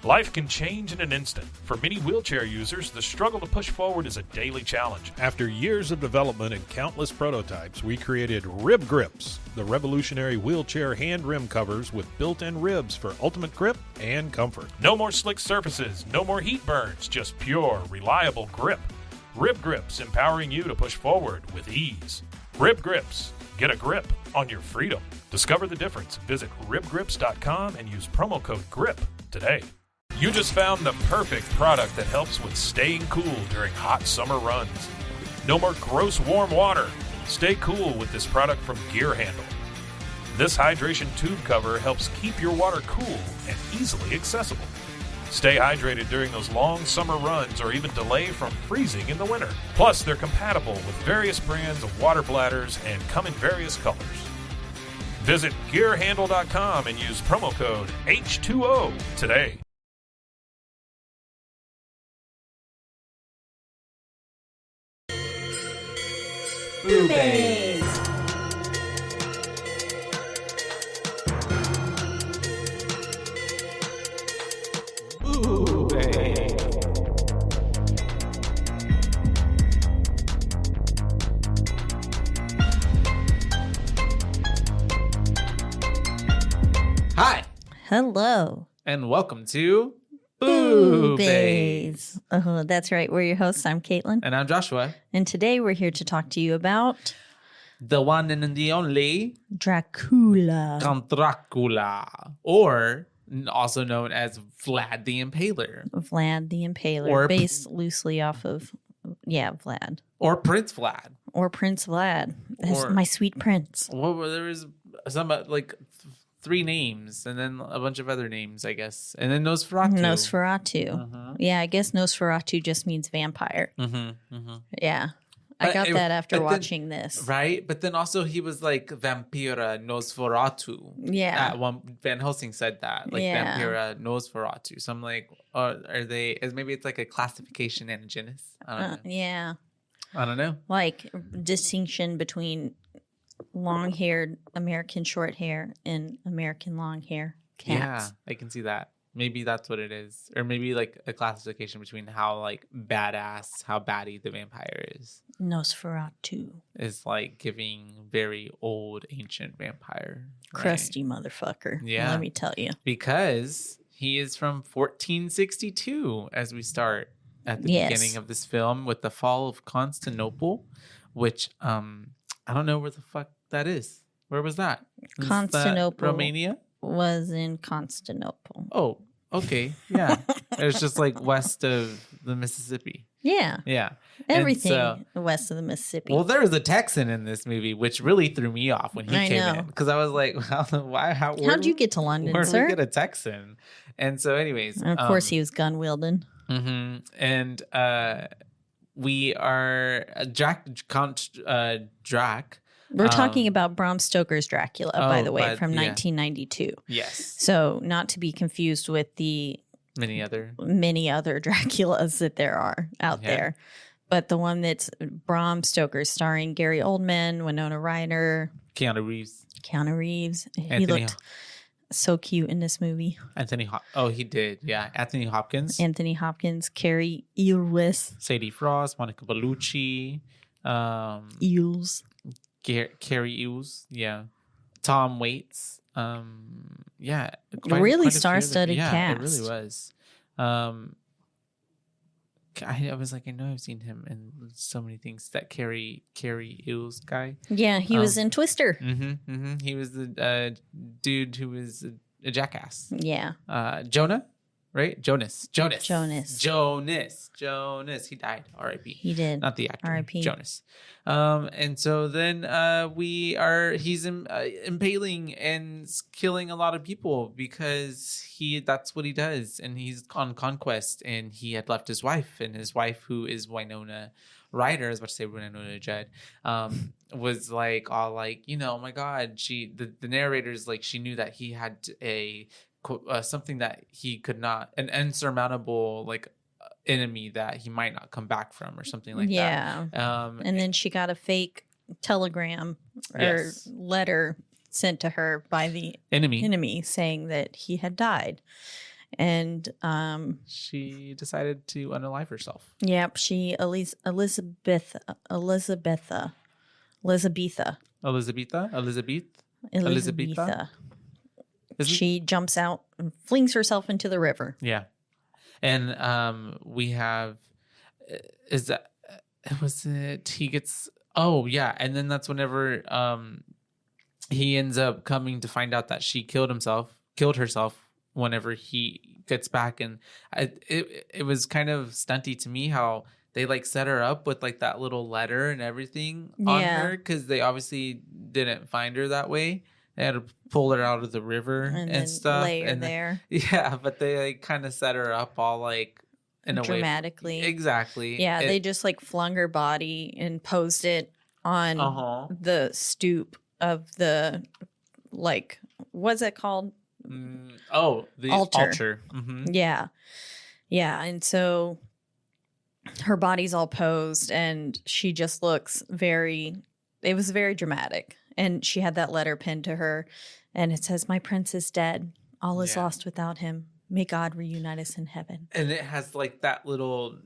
Life can change in an instant. For many wheelchair users, the struggle to push forward is a daily challenge. After years of development and countless prototypes, we created Rib Grips, the revolutionary wheelchair hand rim covers with built-in ribs for ultimate grip and comfort. No more slick surfaces, no more heat burns, just pure, reliable grip. Rib Grips, empowering you to push forward with ease. Rib Grips. Get a grip on your freedom. Discover the difference. Visit ribgrips.com and use promo code GRIP today. You just found the perfect product that helps with staying cool during hot summer runs. No more gross warm water. Stay cool with this product from Gear Handle. This hydration tube cover helps keep your water cool and easily accessible. Stay hydrated during those long summer runs or even delay from freezing in the winter. Plus, they're compatible with various brands of water bladders and come in various colors. Visit gearhandle.com and use promo code H2O today. Boobies. Hi, Hello. and welcome to Boobies. Oh, that's right. We're your hosts. I'm Caitlin. And I'm Joshua, And today we're here to talk to you about the one and the only Dracula. Count Dracula, or also known as Vlad the Impaler, Vlad the Impaler, Or- based loosely off of, Vlad. or Prince Vlad. Or Prince Vlad. That's Or- my sweet prince. Well, there was some like 3 names, and then a bunch of other names, I guess, and then Nosferatu. Nosferatu. Yeah, I guess Nosferatu just means vampire. Yeah. I But got it- that after but then- watching this. Right, but then also he was like Vampira Nosferatu. Yeah. One Van Helsing said that, like Yeah. Vampira Nosferatu. So I'm like, are they? Maybe it's like a classification and a genus. I don't know. Yeah. I don't know. Like distinction between long-haired American short hair and American long hair cats. Yeah, I can see that. Maybe that's what it is, or maybe like a classification between how like badass, how baddie the vampire Nosferatu. is like giving very old ancient vampire, right? Crusty motherfucker. Yeah. Let me tell you. Because he is from 1462 as we start at the Yes. beginning of this film with the fall of Constantinople, which I don't know where the fuck that is. Where was that? Is that Constantinople. Romania? Was in Constantinople. Oh, okay. Yeah. It's just like west of the Mississippi. Yeah. Yeah. And Everything so- west of the Mississippi. well, there was a Texan in this movie, which really threw me off when he I came know. in. Because I was like, why? How'd you get to London, where did sir? we get a Texan? And so, anyways. And of course, he was gun wielding. And we are Count Drac. We're talking about Bram Stoker's Dracula, by oh, the way, but- from yeah. 1992. Yes. So, not to be confused with the Many other. many other Draculas that there are out Yeah. there. But the one that's Bram Stoker, starring Gary Oldman, Winona Ryder, Keanu Reeves. Keanu Reeves. He Anthony- looked so cute in this movie. Oh, he did. Yeah. Anthony Hopkins. Anthony Hopkins, Carrie Elwes, Sadie Frost. Monica Bellucci. Eels. Carrie Ewes. Yeah. Tom Waits. Yeah. Really quite a few star-studded Yeah, cast. it really was. I was like, I know I've seen him in so many things. That Carrie Ewes guy. Yeah, he was in Twister. He was the dude who was a jackass. Yeah. Jonah, right? Jonas. Jonas. He died. R.I.P. He did. Not the actor. R.I.P. Jonas. And so then he's impaling and killing a lot of people because that's what he does. And he's on conquest, and he had left his wife, and his wife, who is Winona Ryder, I was about to say Winona Judd, was like, all like, oh my God, the narrator's like, she knew that he had something that he could not, an insurmountable like enemy that he might not come back from, or something like that. And then she got a fake telegram or Yes. letter sent to her by the enemy. enemy saying that he had died. And she decided to unalive herself. yep, she Elizabeth. She jumps out and flings herself into the river. Yeah. And we have he gets and then that's whenever he ends up coming to find out that she killed herself whenever he gets back. And it was kind of stunty to me how they like set her up with like that little letter and everything on her, because they obviously didn't find her that way. They had to pull her out of the river and stuff, lay her there. Yeah, but they like kind of set her up all like in a dramatically. way. Exactly. Yeah, they just like flung her body and posed it on the stoop of the, like, what's it called? The altar. Mm-hmm. Yeah. Yeah. And so her body's all posed and she just looks it was very dramatic. And she had that letter pinned to her and it says, "My prince is dead. All is lost without him. May God reunite us in heaven." And it has like that little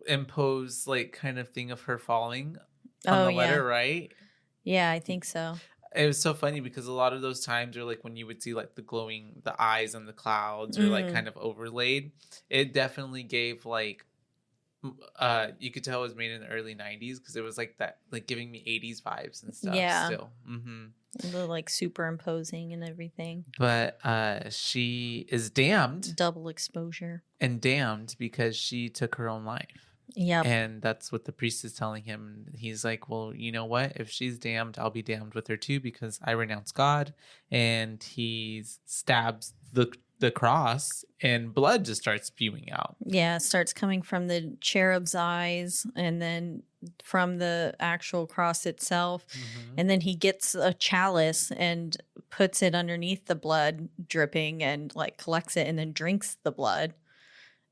imposed like kind of thing of her falling on the letter, right? Yeah, I think so. It was so funny because a lot of those times are like when you would see like the eyes on the clouds or like kind of overlaid. It definitely gave like you could tell it was made in the early 90s because it was like that, like giving me 80s vibes and stuff. Yeah. Still. Mm-hmm. The like superimposing and everything. But she is damned. Double exposure. And damned because she took her own life. Yep. And that's what the priest is telling him. He's like, well, you know what? If she's damned, I'll be damned with her too because I renounce God. And he stabs the cross and blood just starts spewing out. Yeah, it starts coming from the cherub's eyes and then from the actual cross itself. Mm-hmm. And then he gets a chalice and puts it underneath the blood dripping and like collects it and then drinks the blood.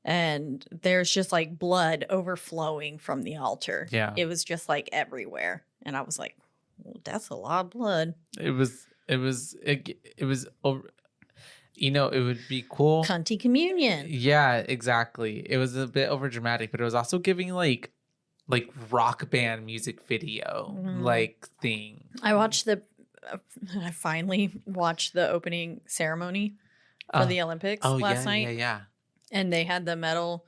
And there's just like blood overflowing from the altar. Yeah. It was just like everywhere. And I was like, well, that's a lot of blood. It was over. You know, it would be cool. Cunty communion. Yeah, exactly. It was a bit over dramatic, but it was also giving like rock band music video like thing. I finally watched the opening ceremony for the Olympics last night. Yeah. And they had the metal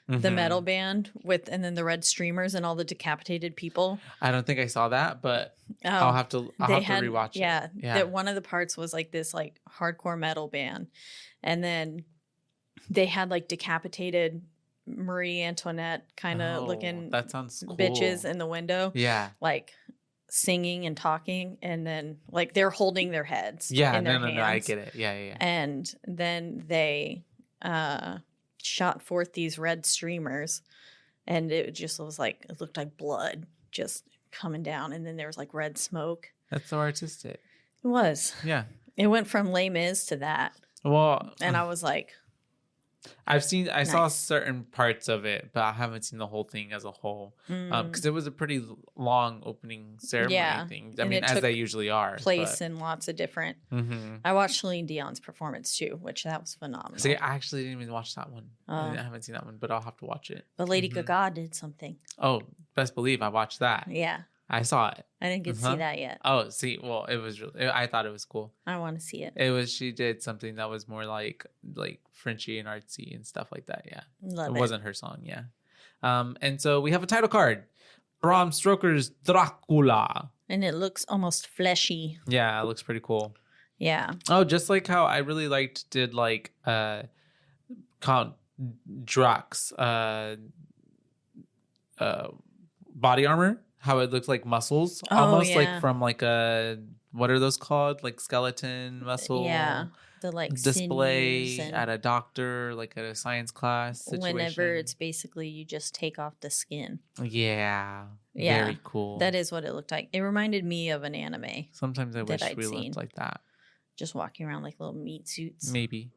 band and then the red streamers and all the decapitated people. I don't think I saw that, but I'll have to rewatch it. Yeah. That one of the parts was like this like hardcore metal band. And then they had like decapitated Marie Antoinette kind of looking that sounds cool. Bitches in the window. Yeah. Like singing and talking and then like they're holding their heads. Yeah, in their hands. No, I get it. Yeah. And then they shot forth these red streamers and it just was like, it looked like blood just coming down and then there was like red smoke. That's so artistic. It was. Yeah. It went from Les Mis to that. Well, and I was like, I saw certain parts of it, but I haven't seen the whole thing as a whole because it was a pretty long opening ceremony thing. I mean, as they usually are. Place in lots of different. Mm-hmm. I watched Celine Dion's performance too, which that was phenomenal. See, I actually didn't even watch that one. I haven't seen that one, but I'll have to watch it. But Lady Gaga did something. Oh, best believe I watched that. Yeah. I saw it. I didn't get to see that yet. Oh, see, well, it was really. I thought it was cool. I want to see it. It was. She did something that was more like Frenchy and artsy and stuff like that. Yeah, it wasn't her song. Yeah, and so we have a title card, Bram Stoker's Dracula, and it looks almost fleshy. Yeah, it looks pretty cool. Yeah. Oh, just like how I really did Count Drax body armor. How it looked like muscles, almost like from like a, what are those called? Like skeleton muscle. Yeah, the like display at a doctor, like at a science class situation. Whenever it's basically you just take off the skin. Yeah. Very cool. That is what it looked like. It reminded me of an anime. Sometimes I wish we looked like that. Just walking around like little meat suits. Maybe.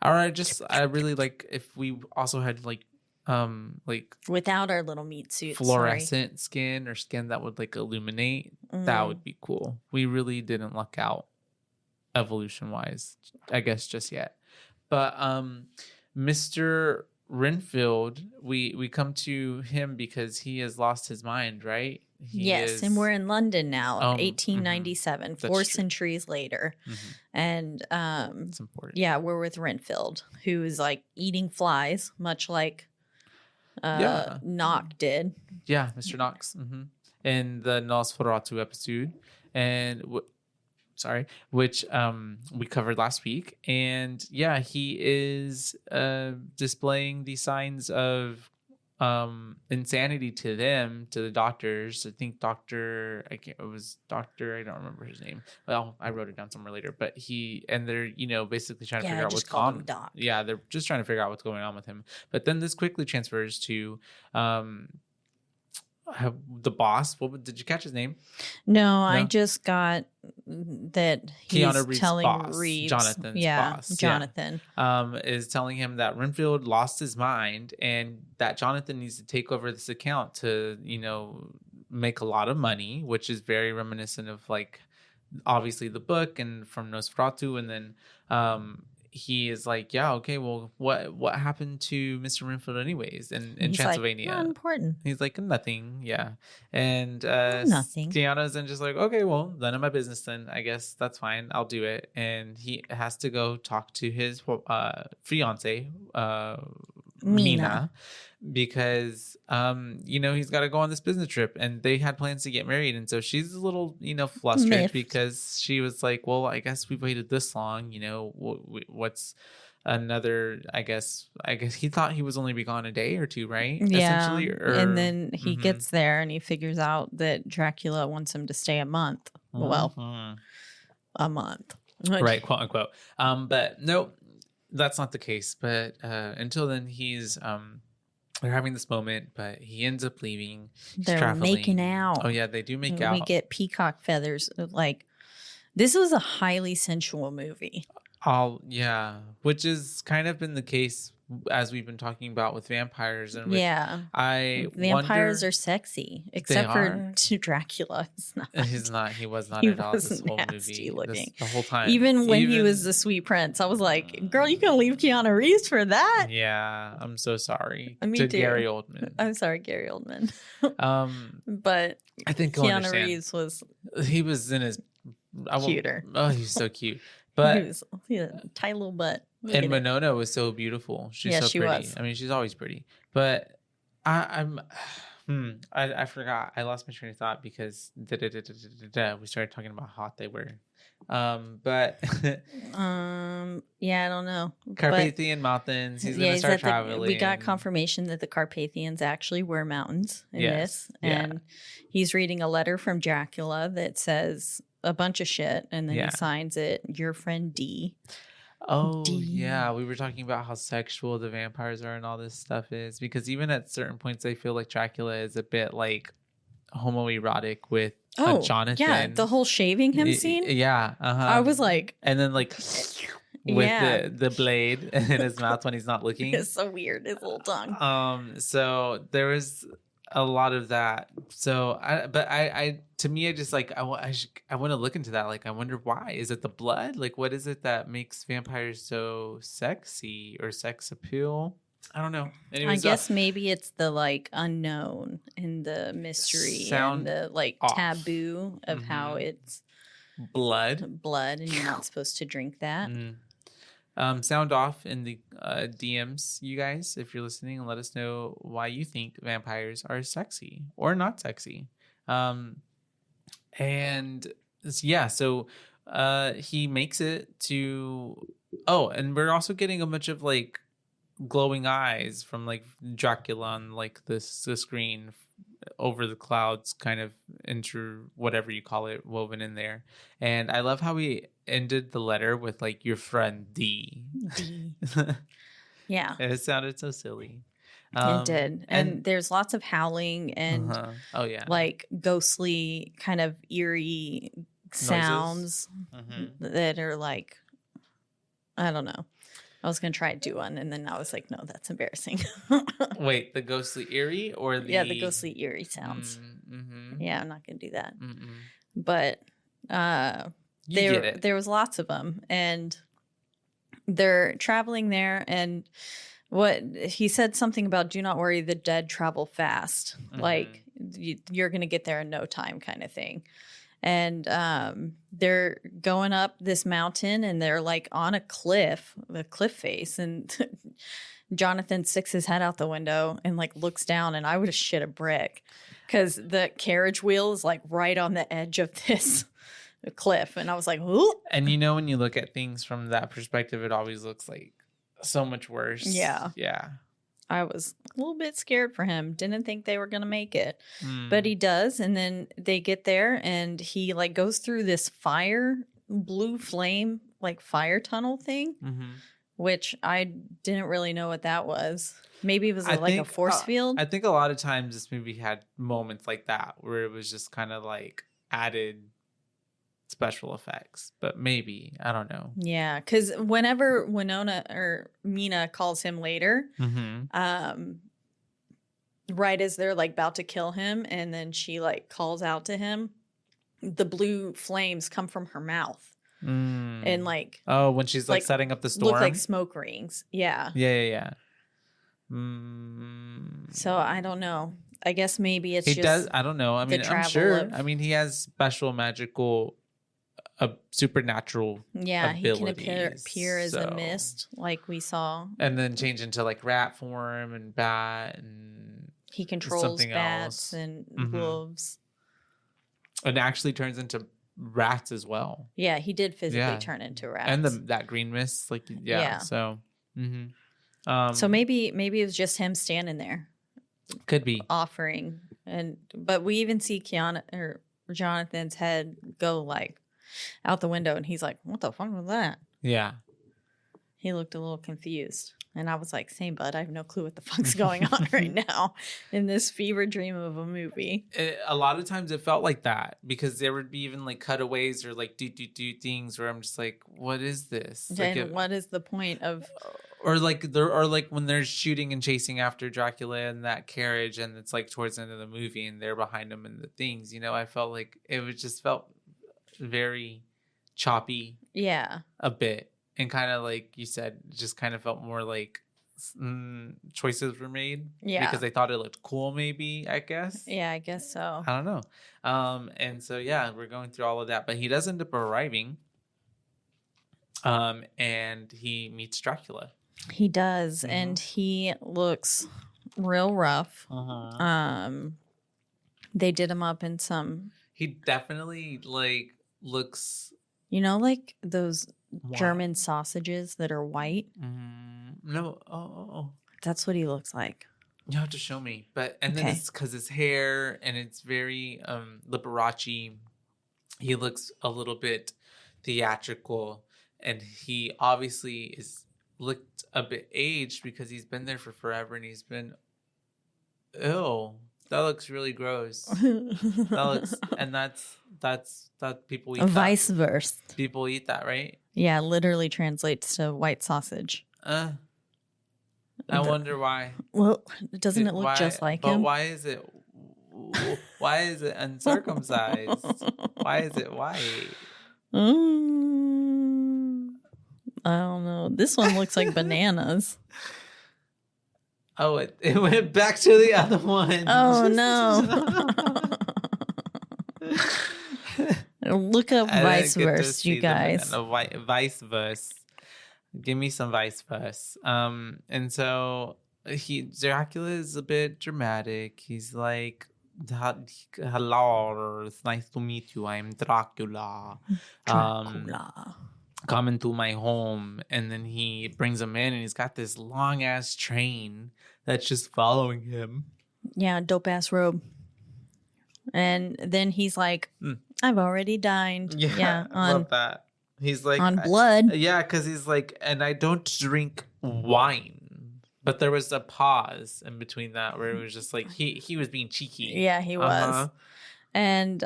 All right. I really like if we also had like without our little meat suits, fluorescent skin or skin that would like illuminate. That would be cool. We really didn't luck out evolution wise, I guess, just yet. But Mr. Renfield, we come to him because he has lost his mind, right? Yes, and we're in London now, 1897, That's 4 true. centuries later. And It's important. yeah, we're with Renfield, who is like eating flies, much like Knock did. Yeah, Mr. Knox. In the Nosferatu episode, and which we covered last week. And yeah, he is displaying the signs of insanity to them, to the doctors. I think I don't remember his name. Well, I wrote it down somewhere later, but they're basically trying to figure out what's called him Doc. Yeah, they're just trying to figure out what's going on with him. But then this quickly transfers to the boss. Did you catch his name? No, I just got that he's Keanu Reeves' telling boss, Reeves, Jonathan's boss. Jonathan, is telling him that Renfield lost his mind and that Jonathan needs to take over this account to, make a lot of money, which is very reminiscent of like obviously the book and from Nosferatu. And then he is like, yeah, okay, well, what happened to Mr. Renfield anyways in Transylvania? Like, not important. He's like, nothing, yeah. And nothing. Keanu's then just like, okay, well, none of my business then. I guess that's fine. I'll do it. And he has to go talk to his fiancée, Mina, because he's got to go on this business trip, and they had plans to get married, and so she's a little flustered because she was like, well, I guess we've waited this long, what's another, I guess he thought he was only be gone a day or two, right? Yeah. Essentially, and then he gets there and he figures out that Dracula wants him to stay a month. Well, a month, right, quote unquote. But no, that's not the case. But until then, they're having this moment, but he ends up leaving. They're traveling. making out. Oh yeah, they do make out. We get peacock feathers. Like, this was a highly sensual movie. Which has kind of been the case as we've been talking about with vampires. And vampires are sexy, except for Dracula. He's not. He was not at all this whole movie. Looking. The whole time. Even when he was the sweet prince, I was like, girl, you gonna leave Keanu Reeves for that? Yeah, I'm so sorry. Gary Oldman. I'm sorry, Gary Oldman. But I think Keanu Reeves he was in his cuter. Oh, he's so cute. But he had a tight little butt. And Winona was so beautiful. She's so pretty. I mean, she's always pretty. But I forgot. I lost my train of thought because we started talking about how hot they were. But yeah, I don't know. Carpathian Mountains. He's gonna start traveling. We got confirmation that the Carpathians actually were mountains in this, and he's reading a letter from Dracula that says a bunch of shit, and then he signs it, your friend D. Oh, D. Yeah. We were talking about how sexual the vampires are and all this stuff is, because even at certain points, I feel like Dracula is a bit like homoerotic with Jonathan. Yeah, the whole shaving him scene. Yeah. I was like, and then like with the blade in his mouth when he's not looking. It's so weird, his little tongue. So there was a lot of that. So I to me, I just like I want to look into that. Like, I wonder why. Is it the blood? Like, what is it that makes vampires so sexy or sex appeal? I don't know. Anyways, I guess maybe it's the like unknown and the mystery and the like taboo of how it's blood, and you're not supposed to drink that. Sound off in the DMs, you guys, if you're listening, and let us know why you think vampires are sexy or not sexy. And yeah, so he makes it to. Oh, and we're also getting a bunch of like glowing eyes from like Dracula on like the screen over the clouds, kind of into whatever you call it, woven in there. And I love how we ended the letter with like your friend D. Yeah, it sounded so silly. It did. And there's lots of howling and like ghostly kind of eerie sounds that are like, I don't know. I was going to try to do one, and then I was like, no, that's embarrassing. Wait, the ghostly eerie or the... Yeah, the ghostly eerie sounds. Yeah, I'm not going to do that. But there was lots of them. And they're traveling there, and what he said something about do not worry, the dead travel fast. Like you're going to get there in no time kind of thing. And they're going up this mountain, and they're like on a cliff, the cliff face, and Jonathan sticks his head out the window and like looks down, and I would have shit a brick because the carriage wheel is like right on the edge of this cliff, and I was like, ooh. And you know, when you look at things from that perspective, it always looks like so much worse. Yeah. I was a little bit scared for him. Didn't think they were going to make it. But he does. And then they get there, and he like goes through this blue flame, like fire tunnel thing, which I didn't really know what that was. Maybe it was like a force field. I think a lot of times this movie had moments like that where it was just kind of like added special effects, but maybe, I don't know. Yeah, because whenever Mina calls him later, right as they're like about to kill him, and then she like calls out to him, the blue flames come from her mouth. And like, oh, when she's like setting up the storm, look like smoke rings. Yeah. So I don't know. I guess maybe it's I don't know. I mean, I'm sure. I mean, he has special magical, supernatural. Yeah, he can appear as a mist, like we saw, and then change into like rat form and bat, and he controls bats and wolves, and actually turns into rats as well. Yeah, he did physically turn into rats, and that green mist, like So, so maybe it was just him standing there. Could be offering, but we even see Jonathan's head go like out the window, and he's like, "What the fuck was that?" Yeah, he looked a little confused, and I was like, "Same, bud. I have no clue what the fuck's going on right now in this fever dream of a movie." A lot of times it felt like that because there would be even like cutaways or like do things where I'm just like, "What is this?" And what is the point of? Or like when they're shooting and chasing after Dracula in that carriage, and it's like towards the end of the movie, and they're behind him and the things. You know, I felt like just felt very choppy. Yeah, a bit, and kind of like you said, just kind of felt more like choices were made. Yeah, because they thought it looked cool. Maybe, I guess. Yeah, I guess so. I don't know. And so we're going through all of that, but he does end up arriving. And he meets Dracula. He does, and he looks real rough. They did him up in some. He definitely like looks. You know, like those German sausages that are white. No, oh. That's what he looks like. You have to show me, then it's because his hair and it's very Liberace. He looks a little bit theatrical, and he obviously looked a bit aged because he's been there for forever, and he's been that looks really gross. That people eat vice versa. People eat that, right? Yeah, literally translates to white sausage. I wonder why. Well, doesn't it look just like him? But why is it uncircumcised? Why is it white? I don't know. This one looks like bananas. Oh, it went back to the other one. Oh, no. Look up vice versa, you guys. Vice versa. Give me some vice versa. And so Dracula is a bit dramatic. He's like, hello, it's nice to meet you. I'm Dracula. Come into my home. And then he brings him in, and he's got this long ass train that's just following him. Yeah, dope ass robe. And then he's like, I've already dined. Yeah, I love that. He's like, on blood. Because he's like, and I don't drink wine. But there was a pause in between that where it was just like he was being cheeky. Yeah, he was. And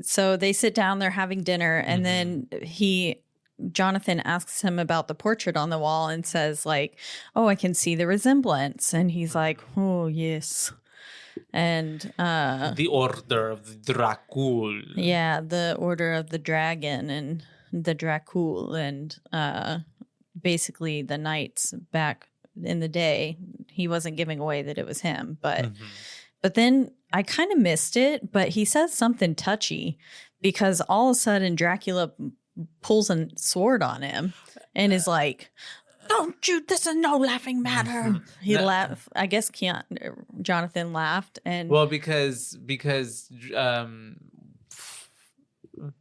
so they sit down, they're having dinner, and then Jonathan asks him about the portrait on the wall and says like, "Oh, I can see the resemblance." And he's like, "Oh, yes." And the Order of the Dracula. Yeah, the Order of the Dragon. And the Dracul and basically the knights back in the day. He wasn't giving away that it was him, but then I kind of missed it. But he says something touchy because all of a sudden Dracula pulls a sword on him and is like, "Don't you? This is no laughing matter." He laughed. I guess Jonathan laughed, and because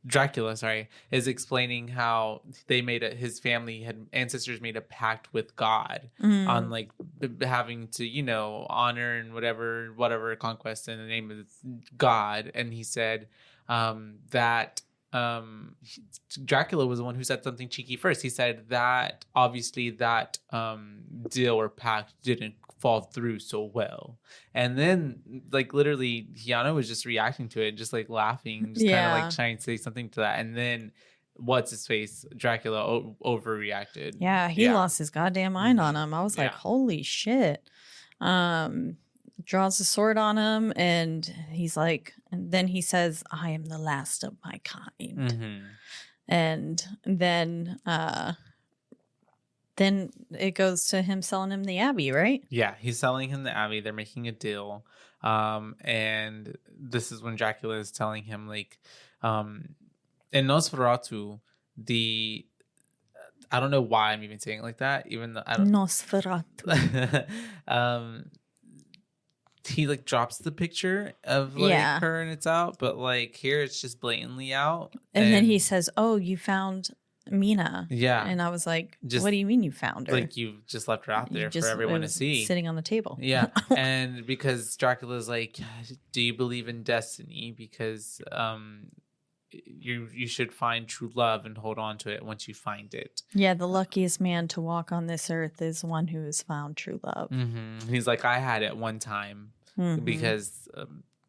Dracula, is explaining how they his family ancestors made a pact with God on like having to honor and whatever conquest in the name of God, and he said that Dracula was the one who said something cheeky first. He said that obviously that deal or pact didn't fall through so well, and then like literally Keanu was just reacting to it, just like laughing, just kind of like trying to say something to that, and then what's his face, Dracula overreacted. Yeah, he lost his goddamn mind on him. I was like, holy shit. Draws the sword on him, and he's like, and then he says, "I am the last of my kind." And then it goes to him selling him the Abbey, right? Yeah, he's selling him the Abbey. They're making a deal. And this is when Dracula is telling him, like, in Nosferatu, I don't know why I'm even saying it like that, even though I don't Nosferatu. He like drops the picture of like her and it's out, but like here it's just blatantly out. And then he says, "Oh, you found Mina." Yeah. And I was like, what do you mean you found her? Like you just left her out there for everyone to see. Sitting on the table. Yeah. And because Dracula's like, "Do you believe in destiny? Because you should find true love and hold on to it once you find it." Yeah, the luckiest man to walk on this earth is one who has found true love. He's like, "I had it one time." Because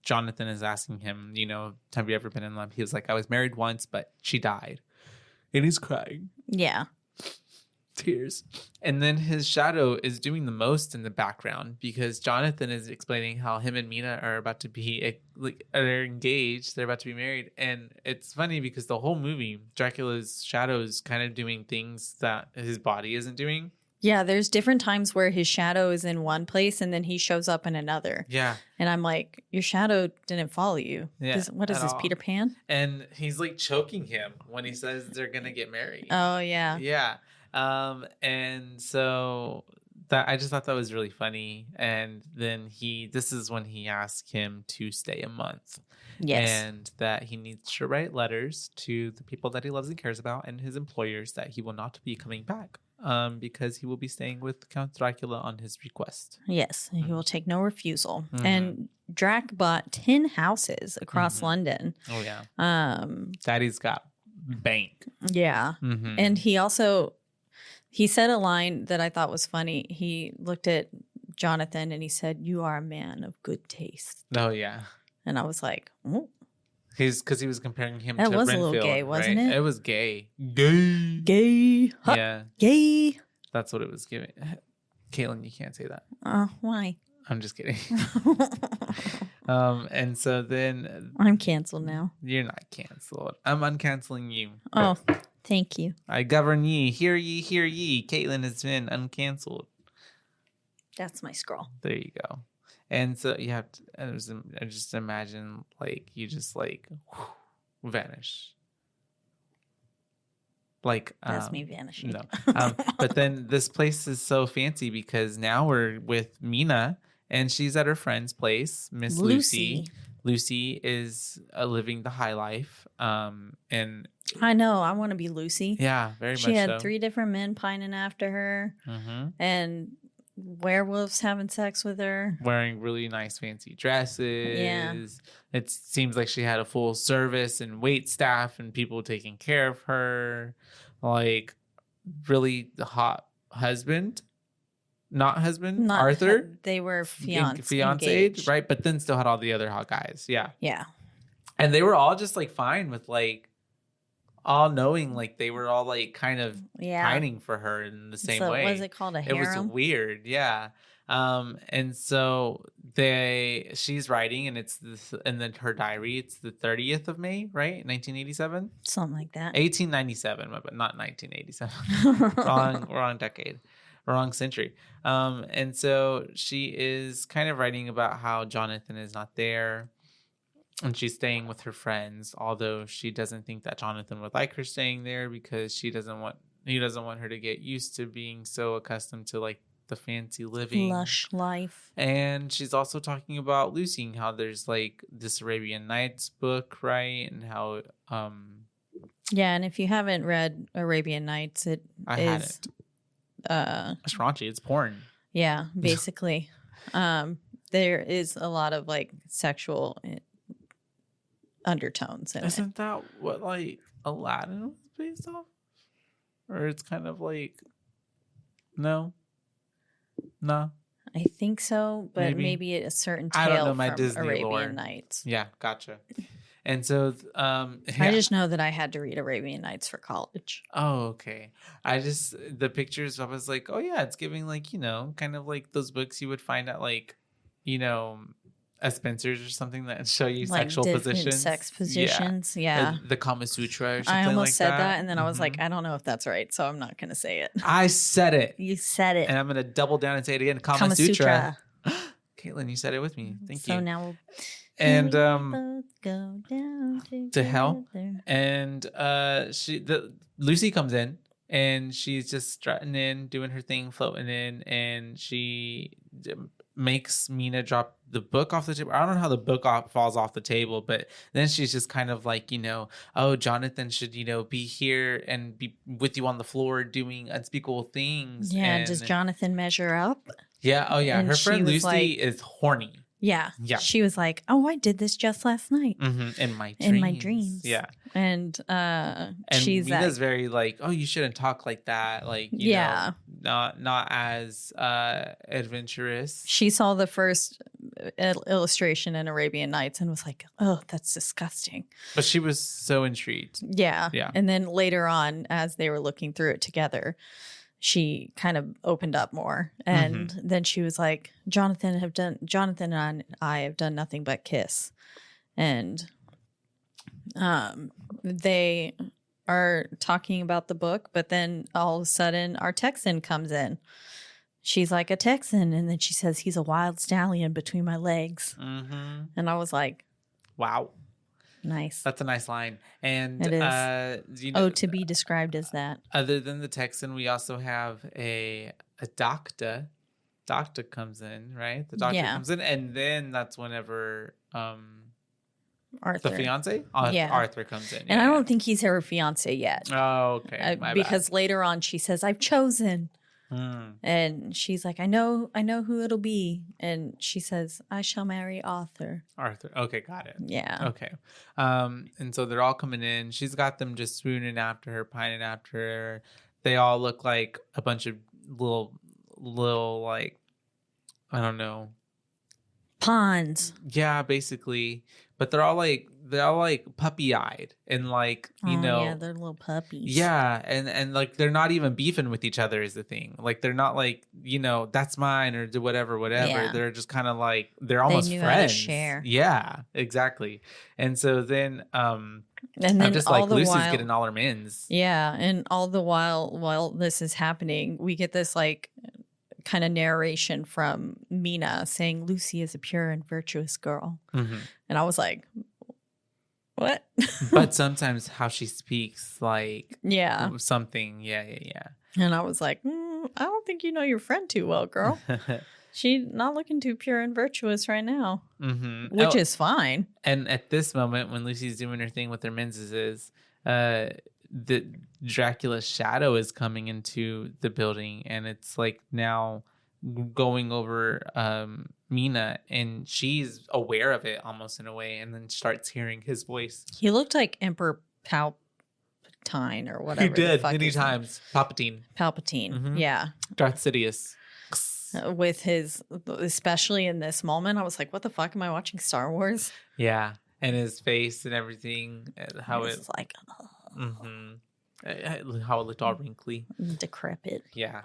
Jonathan is asking him, "Have you ever been in love?" He was like, "I was married once, but she died." And he's crying. Yeah. Tears. And then his shadow is doing the most in the background because Jonathan is explaining how him and Mina are about to be they're engaged. They're about to be married. And it's funny because the whole movie, Dracula's shadow is kind of doing things that his body isn't doing. Yeah, there's different times where his shadow is in one place and then he shows up in another. Yeah. And I'm like, your shadow didn't follow you. Yeah, What is this, Peter Pan? And he's like choking him when he says they're going to get married. Oh, yeah. Yeah. And so I just thought that was really funny. And then this is when he asked him to stay a month. Yes. And that he needs to write letters to the people that he loves and cares about and his employers that he will not be coming back. Because he will be staying with Count Dracula on his request. Yes, he will take no refusal. And Drac bought 10 houses across London. Oh, yeah. Daddy's got bank. Yeah. And he said a line that I thought was funny. He looked at Jonathan and he said, "You are a man of good taste." Oh, yeah. And I was like, oh. Because he was comparing him that to was Renfield, a little gay, wasn't right? it? It was gay. Gay. Huh. Yeah. Gay. That's what it was giving. Caitlin, you can't say that. Why? I'm just kidding. And so then I'm canceled now. You're not canceled. I'm uncanceling you. Oh, thank you. I govern ye. Hear ye, hear ye. Caitlin has been uncanceled. That's my scroll. There you go. And so you have to I just imagine like you just like vanish. Like that's me vanishing. No. But then this place is so fancy because now we're with Mina and she's at her friend's place, Miss Lucy. Lucy is living the high life. And I know, I want to be Lucy. Yeah, very much so. She had 3 different men pining after her. And werewolves having sex with her, wearing really nice fancy dresses. Yeah, it seems like she had a full service and wait staff and people taking care of her. Like really hot husband, not Arthur. They were fiancé, engaged, right? But then still had all the other hot guys. Yeah. Yeah. And they were all just like fine with like all knowing, like they were all like kind of Yeah. pining for her in the same So way. was it called a It was harem? weird, yeah. And so she's writing, and and then her diary. It's the 30th of May, right? 1987, Something like that. 1897, but not 1987. wrong decade, wrong century. And so she is kind of writing about how Jonathan is not there, and she's staying with her friends, although she doesn't think that Jonathan would like her staying there because he doesn't want her to get used to being so accustomed to like the fancy living, Lush life. And she's also talking about Lucy, and how there's like this Arabian Nights book, right? And how yeah, and if you haven't read Arabian Nights, it's raunchy. It's porn. Yeah, basically. There is a lot of like sexual undertones in it. Isn't that what like Aladdin was based off? Or it's kind of like no. I think so, but maybe a certain tale I don't know my from Disney Arabian lore. Nights. Yeah, gotcha. And so I just know that I had to read Arabian Nights for college. Oh, okay. The pictures, I was like, oh yeah, it's giving like, kind of like those books you would find at like, at Spencer's or something that show you Like sexual different positions. sex positions. Yeah. The Kama Sutra or something I almost like said that. that, and then I was like, I don't know if that's right, so I'm not going to say it. I said it. You said it. And I'm going to double down and say it again. Kama Sutra. Caitlin, you said it with me. Thank you. So now we'll and both go down to hell. together. And Lucy comes in, and she's just strutting in, doing her thing, floating in, and she makes Mina drop the book off the table. I don't know how the book falls off the table, but then she's just kind of like, oh, Jonathan should, be here and be with you on the floor doing unspeakable things. Yeah, and does Jonathan measure up? Yeah, oh yeah, And her friend she was Lucy like- is horny. Yeah. Yeah. She was like, oh, I did this just last night. In my dreams. In my dreams. Yeah. And And she's Mina's like, very like, oh, you shouldn't talk like that. Like, Yeah. not as adventurous. she saw the first illustration in Arabian Nights and was like, oh, that's disgusting. But she was so intrigued. Yeah. Yeah. And then later on, as they were looking through it together, she kind of opened up more. And then she was like, Jonathan and I have done nothing but kiss. And they are talking about the book, but then all of a sudden our Texan comes in. She's like, a Texan. And then she says, he's a wild stallion between my legs. And I was like, Wow. nice. That's a nice line. And It is. To be described as that. Other than the Texan, we also have a doctor. Doctor comes in, right? The doctor Yeah. comes in, and then that's whenever Arthur. the fiance, Yeah. Arthur comes in. And I don't think he's her fiance yet. Oh, okay. My Because later on she says, I've chosen. bad. And she's like, I know who it'll be. And she says, I shall marry Arthur. Arthur. Okay, got it. Yeah. Okay. And so they're all coming in. She's got them just swooning after her, pining after her. They all look like a bunch of little like, I don't know. Pawns. Yeah, basically. But they're all like puppy-eyed and like, Yeah, they're little puppies. Yeah, and like they're not even beefing with each other is the thing. Like they're not like, that's mine or do whatever. Yeah. They're just kind of like they're almost knew how to friends. share. Yeah, exactly. And so then And then I'm just all like the Lucy's while, getting all her mins. Yeah, and all the while this is happening, we get this like kind of narration from Mina saying Lucy is a pure and virtuous girl. And I was like, what? But sometimes how she speaks, like Yeah. something. Yeah. And I was like, I don't think you know your friend too well, girl. She's not looking too pure and virtuous right now, which is fine. And at this moment, when Lucy's doing her thing with her menses, the Dracula's shadow is coming into the building, and it's like now going over Mina, and she's aware of it almost in a way, and then starts hearing his voice. He looked like Emperor Palpatine or whatever. He did the fuck many his times. Palpatine, Palpatine, yeah. Darth Sidious. With his, especially in this moment, I was like, what the fuck? Am I watching Star Wars? Yeah, and his face and everything, how It's like, How it looked all wrinkly. Decrepit. Yeah.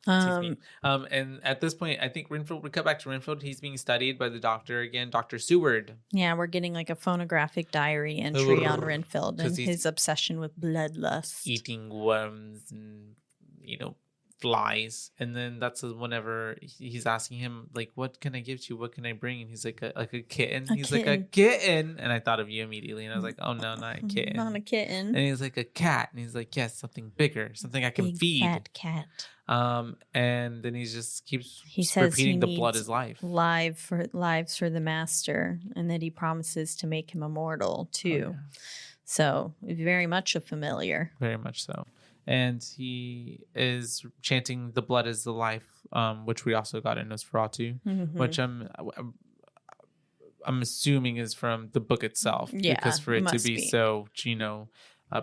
Um, And at this point, I think Renfield, we cut back to Renfield. He's being studied by the doctor again, Dr. Seward. yeah, we're getting like a phonographic diary entry on Renfield and his obsession with bloodlust. Eating worms and, flies. And then that's whenever he's asking him, like, what can I give to you? What can I bring? And he's like, a kitten. He's like, a kitten. And I thought of you immediately. And I was like, oh, no, not a kitten. Not a kitten. And he's like, a cat. And he's like, yes, something bigger, something I can Big feed. Fat cat. And then he just keeps says repeating he the blood needs is life. Lives for the master, and that he promises to make him immortal too. Oh, yeah. So very much a familiar. Very much so. And he is chanting the blood is the life, which we also got in Nosferatu, which I'm assuming is from the book itself. Yeah, because for it to be so,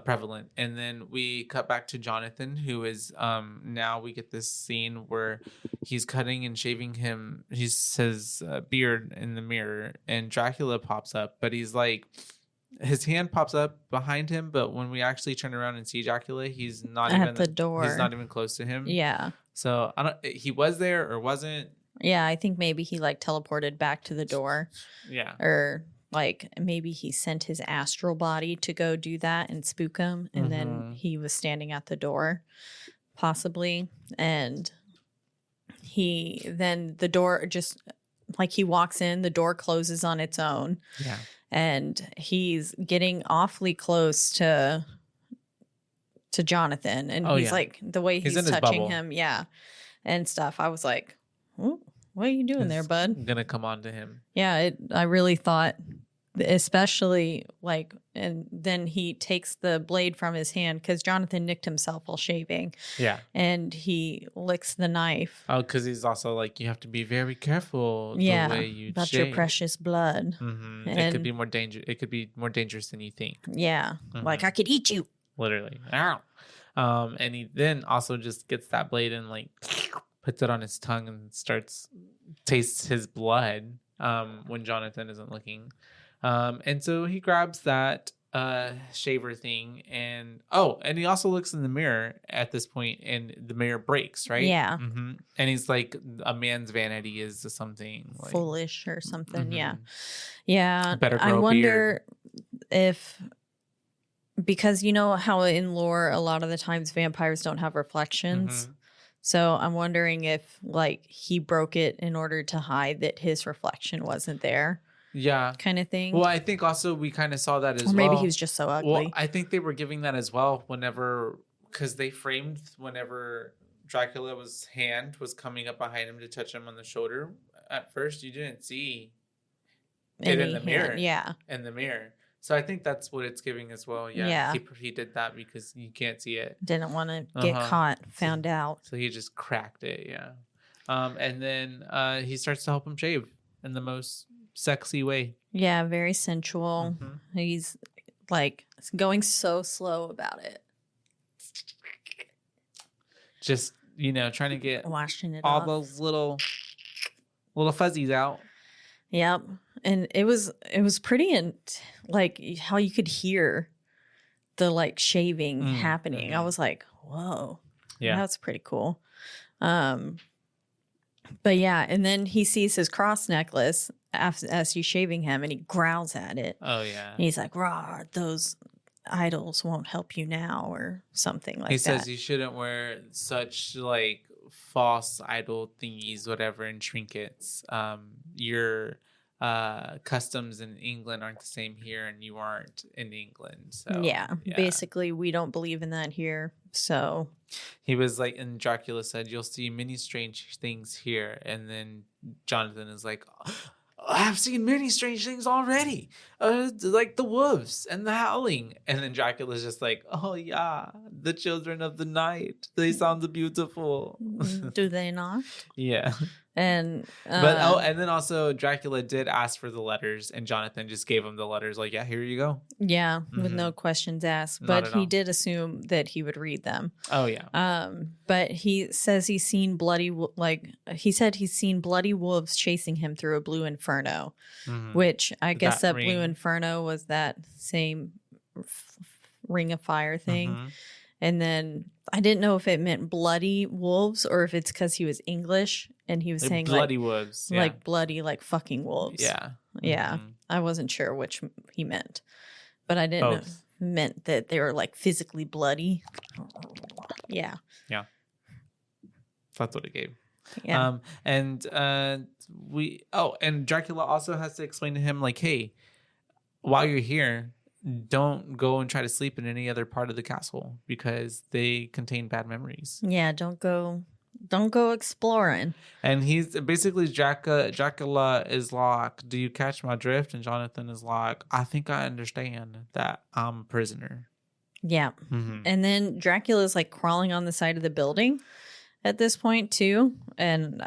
prevalent. And then we cut back to Jonathan, who is now we get this scene where he's cutting and shaving his beard in the mirror, and Dracula pops up, but he's like, his hand pops up behind him, but when we actually turn around and see Dracula, he's not at even the door. He's not even close to him. Yeah. So he was there or wasn't. Yeah, I think maybe he like teleported back to the door. Yeah. Or like maybe he sent his astral body to go do that and spook him, and then he was standing at the door, possibly, and the door just like he walks in, the door closes on its own. Yeah. And he's getting awfully close to Jonathan, and he's like the way he's touching him, and stuff. I was like, "What are you doing there, bud?" I'm gonna come on to him. Yeah, I really thought, especially like, and then he takes the blade from his hand because Jonathan nicked himself while shaving. Yeah, and he licks the knife. Oh, because he's also like, you have to be very careful. Yeah, the way you about shave. your precious blood. Mm-hmm. It could be more dangerous. It could be more dangerous than you think. Yeah, like I could eat you. Literally. Ow. And he then also just gets that blade and like puts it on his tongue and tastes his blood when Jonathan isn't looking. And so he grabs that shaver thing and he also looks in the mirror at this point, and the mirror breaks, right? Yeah. And he's like, a man's vanity is something like, foolish or something. Yeah. Better grow I a wonder if, because you know how in lore a lot of the times vampires don't have reflections. So I'm wondering if like he broke it in order to hide that his reflection wasn't there. Yeah. Kind of thing. Well, I think also we kind of saw that as well. Or maybe he was just so ugly. Well, I think they were giving that as well because they framed whenever Dracula's hand was coming up behind him to touch him on the shoulder. At first, you didn't see it in the mirror. Yeah. In the mirror. So I think that's what it's giving as well. Yeah. He did that because you can't see it. Didn't want to get caught, found out. So he just cracked it. Yeah. And then he starts to help him shave in the most sexy way. Yeah, very sensual. He's like going so slow about it. Just, trying to get washing it all off. Those little fuzzies out. Yep. And it was pretty like how you could hear the like shaving happening. I was like, whoa. Yeah. That's pretty cool. But yeah, and then he sees his cross necklace as he's shaving him, and he growls at it. Oh, yeah. And he's like, "Rah, those idols won't help you now," or something like that. He says you shouldn't wear such like false idol thingies, whatever, and trinkets. Your customs in England aren't the same here, and you aren't in England. So yeah, basically, we don't believe in that here. So he was like, and Dracula said, "You'll see many strange things here." And then Jonathan is like, "I've seen many strange things already, like the wolves and the howling." And then Dracula's just like, "Oh yeah, the children of the night. They sound beautiful." Do they not? Yeah. And and then also Dracula did ask for the letters, and Jonathan just gave him the letters, like, "Yeah, here you go." Yeah, with no questions asked. But he did assume that he would read them. Oh yeah. But he says he's seen bloody wolves chasing him through a blue inferno, which I guess that blue inferno was that same ring of fire thing. Mm-hmm. And then I didn't know if it meant bloody wolves or if it's because he was English and he was Like saying bloody wolves. Yeah. like bloody, like fucking wolves. Yeah. Yeah. Mhm. I wasn't sure which he meant, but I didn't know if it meant that they were like physically bloody. Yeah. Yeah. That's what it gave. Yeah. And Dracula also has to explain to him, like, hey, while you're here, don't go and try to sleep in any other part of the castle because they contain bad memories. Yeah. Don't go exploring. And he's basically Dracula is like, do you catch my drift? And Jonathan is like, I think I understand that I'm a prisoner. Yeah. Mm-hmm. And then Dracula's like crawling on the side of the building at this point too. And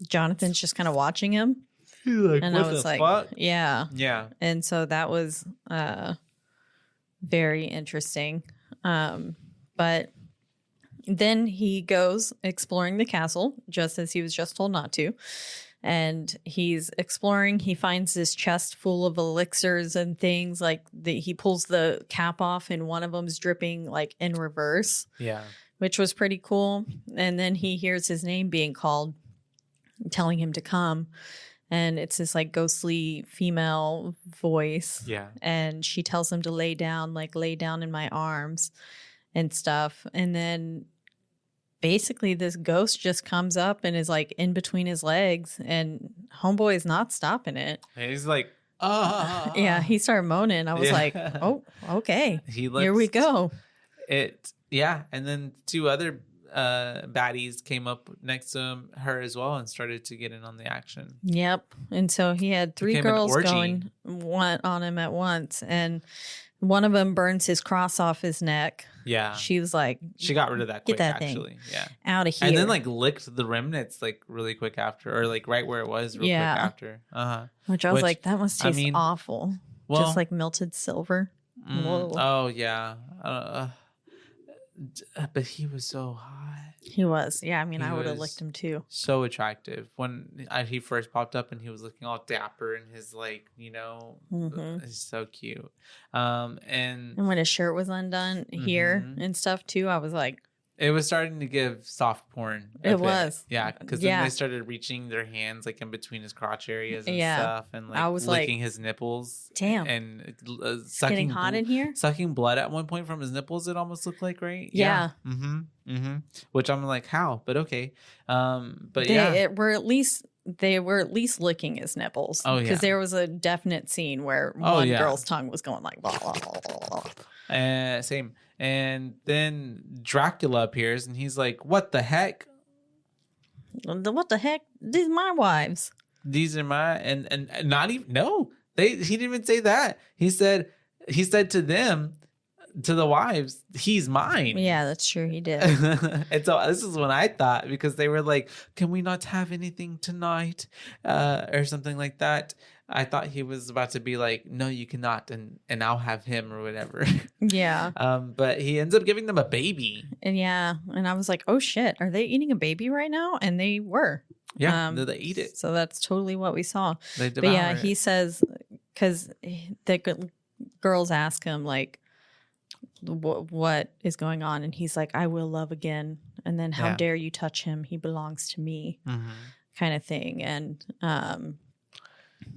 Jonathan's just kind of watching him. Like, and what I was the like, fuck? yeah. And so that was very interesting. But then he goes exploring the castle just as he was just told not to. And he's exploring. He finds this chest full of elixirs and things. Like he pulls the cap off and one of them's dripping like in reverse. Yeah. Which was pretty cool. And then he hears his name being called, telling him to come. And it's this like ghostly female voice. Yeah. And she tells him to lay down in my arms and stuff. And then basically this ghost just comes up and is like in between his legs. And homeboy is not stopping it. And he's like, ah. Yeah, he started moaning. I was like, oh, okay. Here we go. Yeah. And then two other baddies came up next to her as well and started to get in on the action. Yep. And so he had three girls going one on him at once, and one of them burns his cross off his neck. Yeah. She was like, she got rid of that quick, get that actually. thing yeah, out of here. And then like licked the remnants like really quick after, or like right where it was quick after. Which I was like, that must taste awful. Well, just like melted silver. Whoa. Oh yeah. But he was so hot. He was. Yeah, I mean, I would have licked him too. So attractive. When he first popped up and he was looking all dapper and his like, it's so cute. And when his shirt was undone here and stuff too, I was like, it was starting to give soft porn. It was. Yeah, because then they started reaching their hands like in between his crotch areas and stuff, and like I was licking his nipples. Damn. And sucking, getting hot in here. Sucking blood at one point from his nipples. It almost looked like, right? Yeah. Which I'm like, how? But okay. But they were at least licking his nipples. Oh yeah. Because there was a definite scene where one girl's tongue was going like blah, blah, blah, blah, blah. Same. And then Dracula appears and he's like, what the heck? What the heck? These are my wives. These are my and not even he didn't even say that. He said to them, to the wives, he's mine. Yeah, that's true. He did. And so this is when I thought, because they were like, can we not have anything tonight? Or something like that. I thought he was about to be like, no, you cannot, and I'll have him or whatever. Yeah. But he ends up giving them a baby. And I was like, oh shit, are they eating a baby right now? And they were. Yeah, they eat it. So that's totally what we saw. They devour it. He says, because the girls ask him like, what is going on? And he's like, I will love again. And then how dare you touch him? He belongs to me, kind of thing. And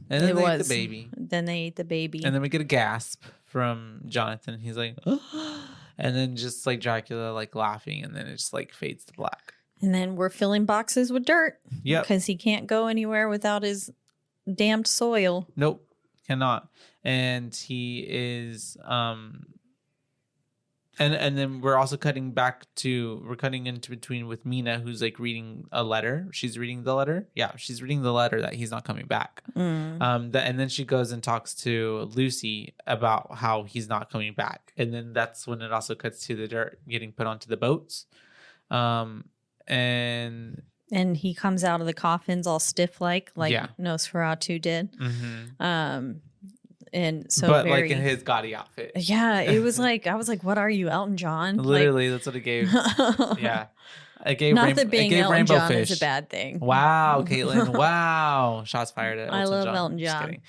then they ate the baby. Then they ate the baby. And then we get a gasp from Jonathan. He's like, and then just like Dracula like laughing, and then it just like fades to black. And then we're filling boxes with dirt. Yeah. Because he can't go anywhere without his damned soil. Nope. Cannot. And he is and then we're also cutting into between with Mina, who's like reading a letter. She's reading the letter. Yeah, she's reading the letter that he's not coming back. And then she goes and talks to Lucy about how he's not coming back. And then that's when it also cuts to the dirt getting put onto the boats. And he comes out of the coffins all stiff like Nosferatu did. And so, but like in his gaudy outfit. Yeah, it was like, I was like, "What are you, Elton John?" Literally, that's what it gave. Yeah, it gave. Not that being Elton Rainbow John Fish is a bad thing. Wow, Caitlin. Wow, shots fired at Elton I love John. Elton Just John. kidding.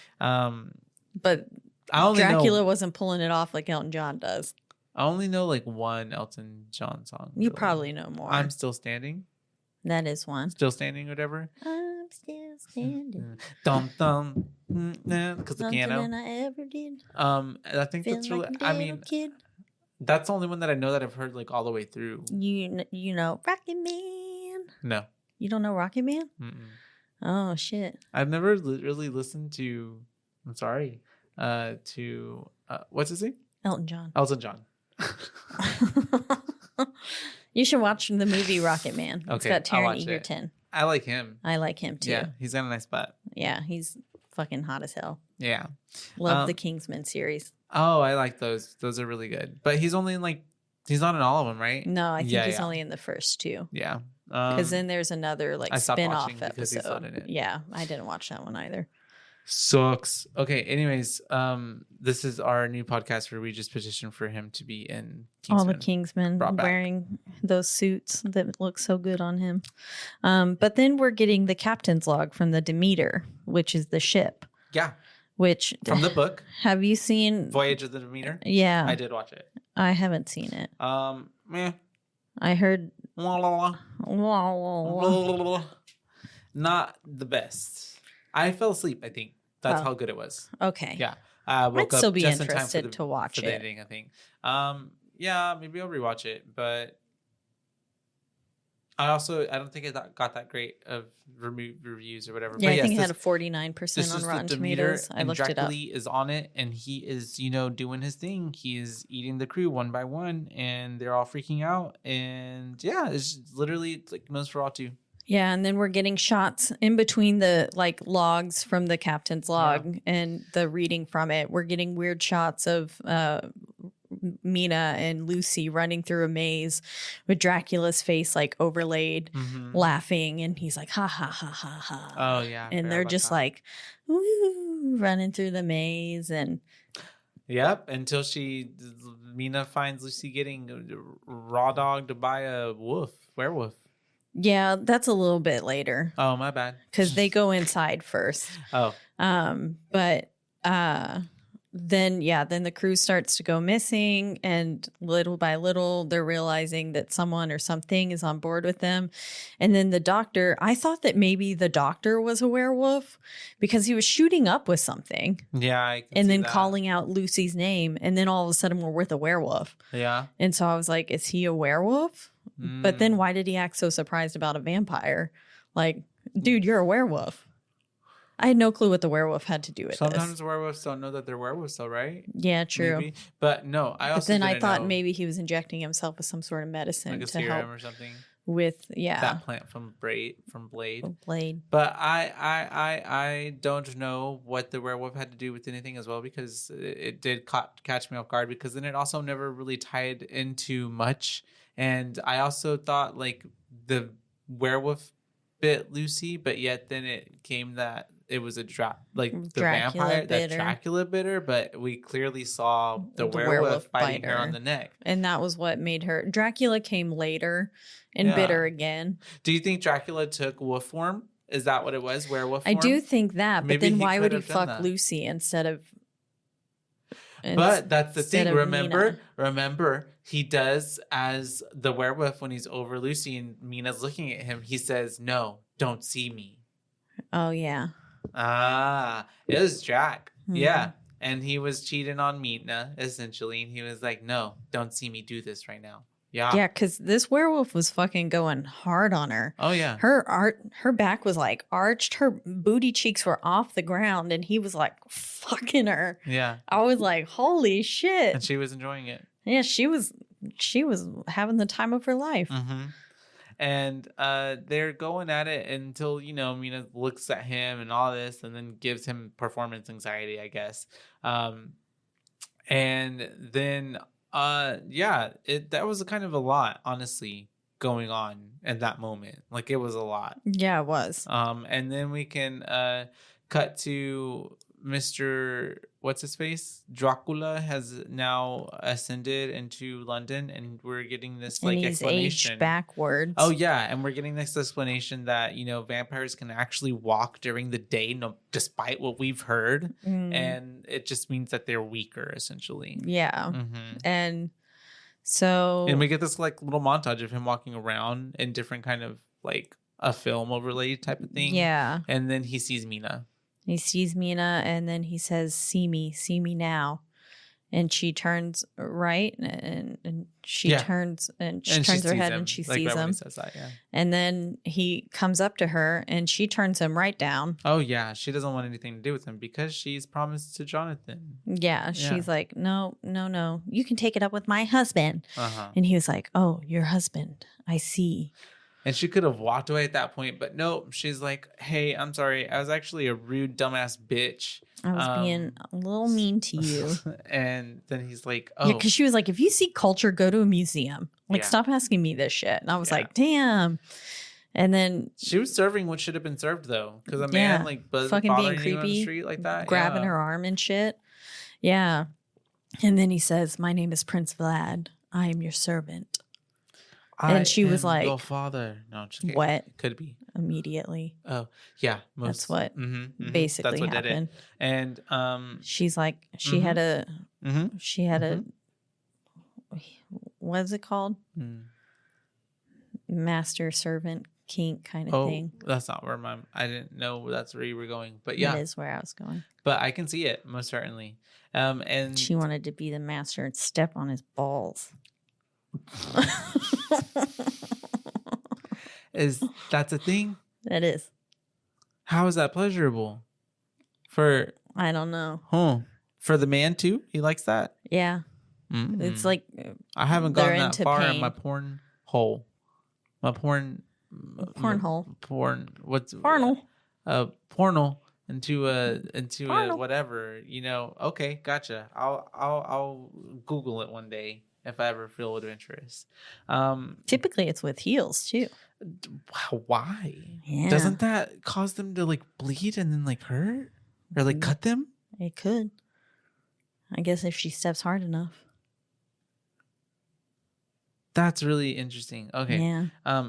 But Dracula wasn't pulling it off like Elton John does. I only know like one Elton John song. You probably know more. I'm Still Standing. That is one. Still Standing, whatever. I'm still standing. Dum dum. Because the piano. Than I ever did. I think that's really. Like I mean, kid. That's the only one that I know that I've heard like all the way through. You know Rocket Man. No. You don't know Rocket Man? Mm-mm. Oh shit! I've never really listened to. I'm sorry. To what's his name? Elton John. Elton John. You should watch the movie Rocket Man. It's got Taron Egerton. I like him. I like him too. Yeah, he's got a nice butt. Yeah, he's fucking hot as hell. Yeah. Love the Kingsman series. Oh, I like those. Those are really good. But he's only in he's not in all of them, right? No, I think he's only in the first two. Yeah. Because then there's another spin-off because he's not in episode. it. Yeah, I didn't watch that one either. Sucks. Okay, anyways, this is our new podcast where we just petition for him to be in Kingsman. All the Kingsmen wearing those suits that look so good on him. But then we're getting the captain's log from the Demeter, which is the ship. Yeah. Which from the book. Have you seen Voyage of the Demeter? Yeah. I did watch it. I haven't seen it. Meh. I heard not the best. I fell asleep, I think. That's how good it was. Okay. Yeah. I'd still be interested to watch it. Editing, I think. Yeah, maybe I'll rewatch it, but I don't think it got that great of reviews or whatever. Yeah, but I think it had a 49% on Rotten Tomatoes. I looked it up. Dracula is on it, and he is, doing his thing. He is eating the crew one by one, and they're all freaking out. And yeah, it's literally like Nosferatu. Yeah, and then we're getting shots in between the logs from the captain's log and the reading from it. We're getting weird shots of Mina and Lucy running through a maze with Dracula's face overlaid, laughing, and he's like, ha ha ha ha ha. Oh yeah, and they're just woo, running through the maze and. Yep, until Mina finds Lucy getting raw dogged by a werewolf. Yeah, that's a little bit later. Oh, my bad. Because they go inside first. Oh. But then the crew starts to go missing, and little by little, they're realizing that someone or something is on board with them. And then the doctor, I thought that maybe the doctor was a werewolf because he was shooting up with something. Yeah, and then calling out Lucy's name, and then all of a sudden we're with a werewolf. Yeah. And so I was like, is he a werewolf? But then why did he act so surprised about a vampire? Dude, you're a werewolf. I had no clue what the werewolf had to do with Sometimes werewolves don't know that they're werewolves, though, right? Yeah, true. Maybe. But no, But then I thought maybe he was injecting himself with some sort of medicine like a to help or something with that plant from Blade. Blade. But I don't know what the werewolf had to do with anything as well, because it did catch me off guard, because then it also never really tied into much. And I also thought the werewolf bit Lucy, but yet then it came that it was the vampire that Dracula bit her, but we clearly saw the werewolf biting her on the neck. And that was what made her. Dracula came later and bit her again. Do you think Dracula took wolf form? Is that what it was? Werewolf form? I do think that, but then why would he fuck Lucy instead of... But that's the thing. Remember, he does as the werewolf when he's over Lucy and Mina's looking at him. He says, "No, don't see me." Oh yeah. It was Drac. Mm-hmm. Yeah, and he was cheating on Mina essentially, and he was like, "No, don't see me do this right now." Yeah. Yeah, because this werewolf was fucking going hard on her. Oh yeah. Her back was arched, her booty cheeks were off the ground, and he was fucking her. Yeah. I was like, holy shit. And she was enjoying it. Yeah, she was having the time of her life. Mm-hmm. And they're going at it until, Mina looks at him and all this, and then gives him performance anxiety, I guess. And then that was kind of a lot, honestly, going on at that moment. It was a lot. Yeah, it was. And then we can cut to Mr. What's his face? Dracula has now ascended into London, and we're getting this like and he's explanation aged backwards. Oh yeah, and we're getting this explanation that vampires can actually walk during the day, despite what we've heard, and it just means that they're weaker, essentially. Yeah, and so we get this like little montage of him walking around in different kind of like a film overlay type of thing. Yeah, and then he sees Mina. He sees Mina, and then he says, see me now. And she turns right, and she turns her head, and she sees him. He says that, and then he comes up to her, and she turns him right down. Oh, yeah. She doesn't want anything to do with him because she's promised to Jonathan. Yeah. She's like, no. You can take it up with my husband. And he was like, oh, your husband. I see. And she could have walked away at that point, but nope. She's like, hey, I'm sorry. I was actually a rude, dumbass bitch. I was being a little mean to you. And then he's like, oh. Yeah, because she was like, if you see culture, go to a museum. Like, stop asking me this shit. And I was like, damn. And then. She was serving what should have been served, though. Because a man, like, fucking being creepy, you on the street like that. Grabbing her arm and shit. Yeah. And then he says, my name is Prince Vlad. I am your servant. And she was like, your father. No, just kidding. What? Could be. Immediately. Oh, yeah. That's what basically That's what happened. Did it. And she's like, she had a, what's it called? Master servant kink kind of thing. That's not where I didn't know that's where you were going. But yeah. That is where I was going. But I can see it, most certainly. And she wanted to be the master and step on his balls. That's a thing? That is. How is that pleasurable? I don't know. For the man too? He likes that? Yeah. It's like I haven't gotten that far in my porn hole. My porn hole. What's pornal? Pornal into a whatever, Okay, gotcha. I'll Google it one day. If I ever feel adventurous. Typically it's with heels too. Why? Yeah. Doesn't that cause them to like bleed and then like hurt? Or like cut them? It could. I guess if she steps hard enough. That's really interesting. Okay. Yeah.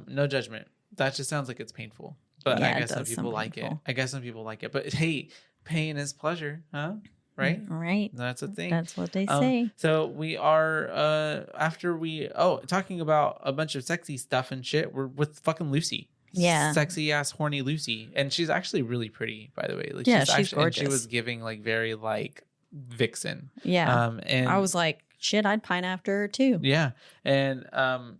No judgment. That just sounds like it's painful. But I guess some people like it. But hey, pain is pleasure, huh? Right? Right. That's a thing. That's what they say. So we are, talking about a bunch of sexy stuff and shit. We're with fucking Lucy. Yeah. Sexy ass, horny Lucy. And she's actually really pretty, by the way. Like, she's gorgeous. And she was giving like very like vixen. Yeah. And I was like, shit, I'd pine after her too. Yeah. And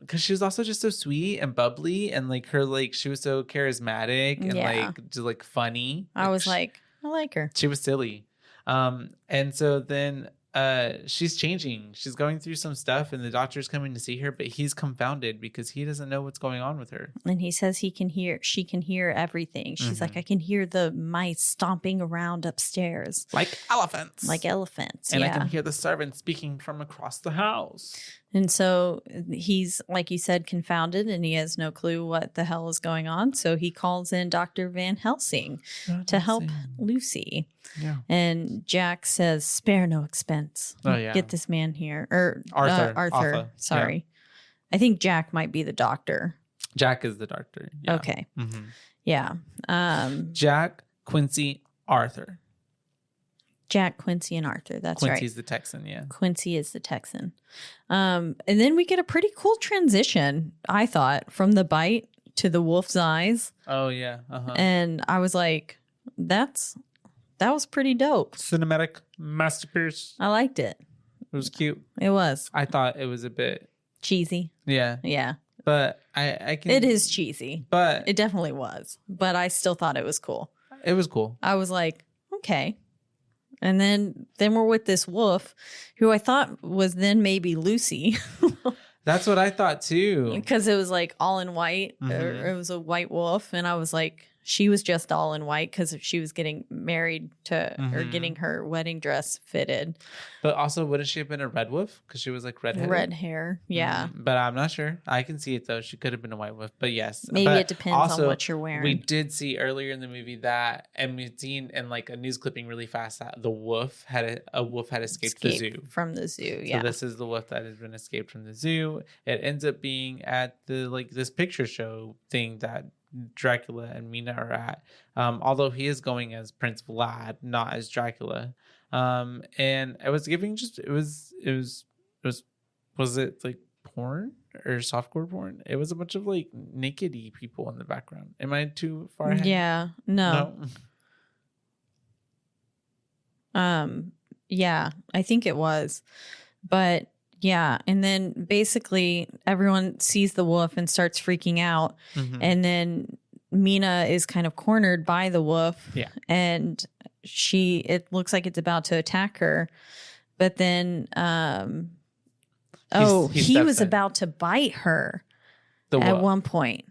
because she was also just so sweet and bubbly and like her, like she was so charismatic and like just like funny. I was like, I like her. She was silly. And so then she's changing. She's going through some stuff and the doctor's coming to see her, but he's confounded because he doesn't know what's going on with her. And he says she can hear everything. She's like, I can hear the mice stomping around upstairs. Like elephants. And I can hear the servant speaking from across the house. And so he's, like you said, confounded and he has no clue what the hell is going on. So he calls in Dr. Van Helsing to help Lucy. Yeah. And Jack says, spare no expense. Oh, yeah. Get this man here. Or Arthur. Sorry. Yeah. I think Jack might be the doctor. Jack is the doctor. Yeah. Okay. Mm-hmm. Yeah. Jack, Quincy, Arthur. Jack, Quincy, and Arthur. That's right. Quincy's the Texan, yeah. Quincy is the Texan. And then we get a pretty cool transition, I thought, from the bite to the wolf's eyes. Oh, yeah. Uh-huh. And I was like, that was pretty dope. Cinematic masterpiece. I liked it. It was cute. It was. I thought it was a bit cheesy. Yeah. Yeah. But I can. It is cheesy. But it definitely was. But I still thought it was cool. It was cool. I was like, okay. And then we're with this wolf who I thought was then maybe Lucy. That's what I thought too. Because it was like all in white. Mm-hmm. It was a white wolf. And I was like, she was just all in white because she was getting married to or getting her wedding dress fitted. But also, wouldn't she have been a red wolf? Because she was like redheaded. Red hair. Yeah. But I'm not sure. I can see it though. She could have been a white wolf. But yes. Maybe but it depends also, on what you're wearing. We did see earlier in the movie that, and we've seen in like a news clipping really fast, that the wolf had escaped the zoo. From the zoo, yeah. So this is the wolf that has been escaped from the zoo. It ends up being at the like this picture show thing that Dracula and Mina are at, although he is going as Prince Vlad, not as Dracula. And I was giving was it like porn or softcore porn? It was a bunch of like nakedy people in the background. Am I too far ahead? Yeah, no. Yeah, I think it was, but yeah. And then basically everyone sees the wolf and starts freaking out. And then Mina is kind of cornered by the wolf. Yeah. And it looks like it's about to attack her. But then, he was about to bite her at one point.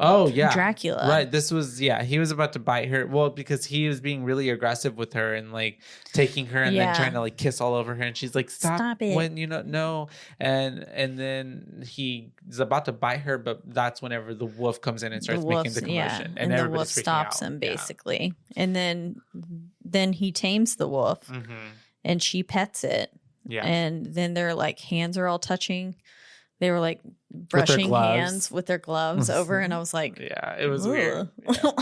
Oh, yeah. Dracula. Right. This was, he was about to bite her. Well, because he was being really aggressive with her and like taking her and then trying to like kiss all over her. And she's like, stop it. When no. And then he is about to bite her, but that's whenever the wolf comes in and starts making the commotion. Yeah. And the wolf stops him basically. Yeah. And then he tames the wolf and she pets it. Yeah. And then their like hands are all touching. They were like brushing hands with their gloves over, and I was like, "Yeah, it was weird." Yeah.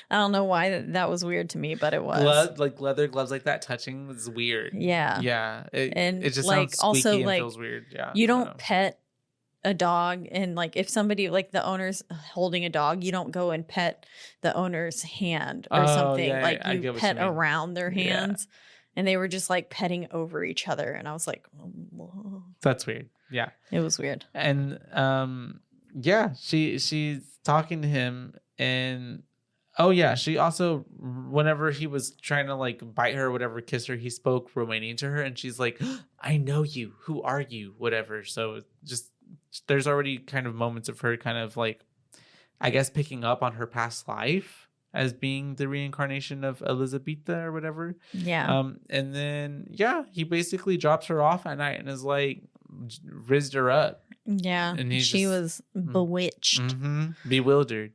I don't know why that was weird to me, but it was. Like leather gloves like that touching was weird. Yeah, yeah, it just like sounds also and like feels weird. Yeah, you don't pet a dog, and like if somebody like the owner's holding a dog, you don't go and pet the owner's hand or something. Yeah, like you pet around their hands. Yeah. And they were just like petting over each other. And I was like, whoa. That's weird. Yeah. It was weird. And she's talking to him. And she also, whenever he was trying to like bite her or whatever, kiss her, he spoke Romanian to her. And she's like, I know you. Who are you? Whatever. So just there's already kind of moments of her kind of like, I guess, picking up on her past life as being the reincarnation of Elizabetha or whatever. Yeah. And then, he basically drops her off at night and is like, rizzed her up. Yeah. And she was bewitched. Bewildered.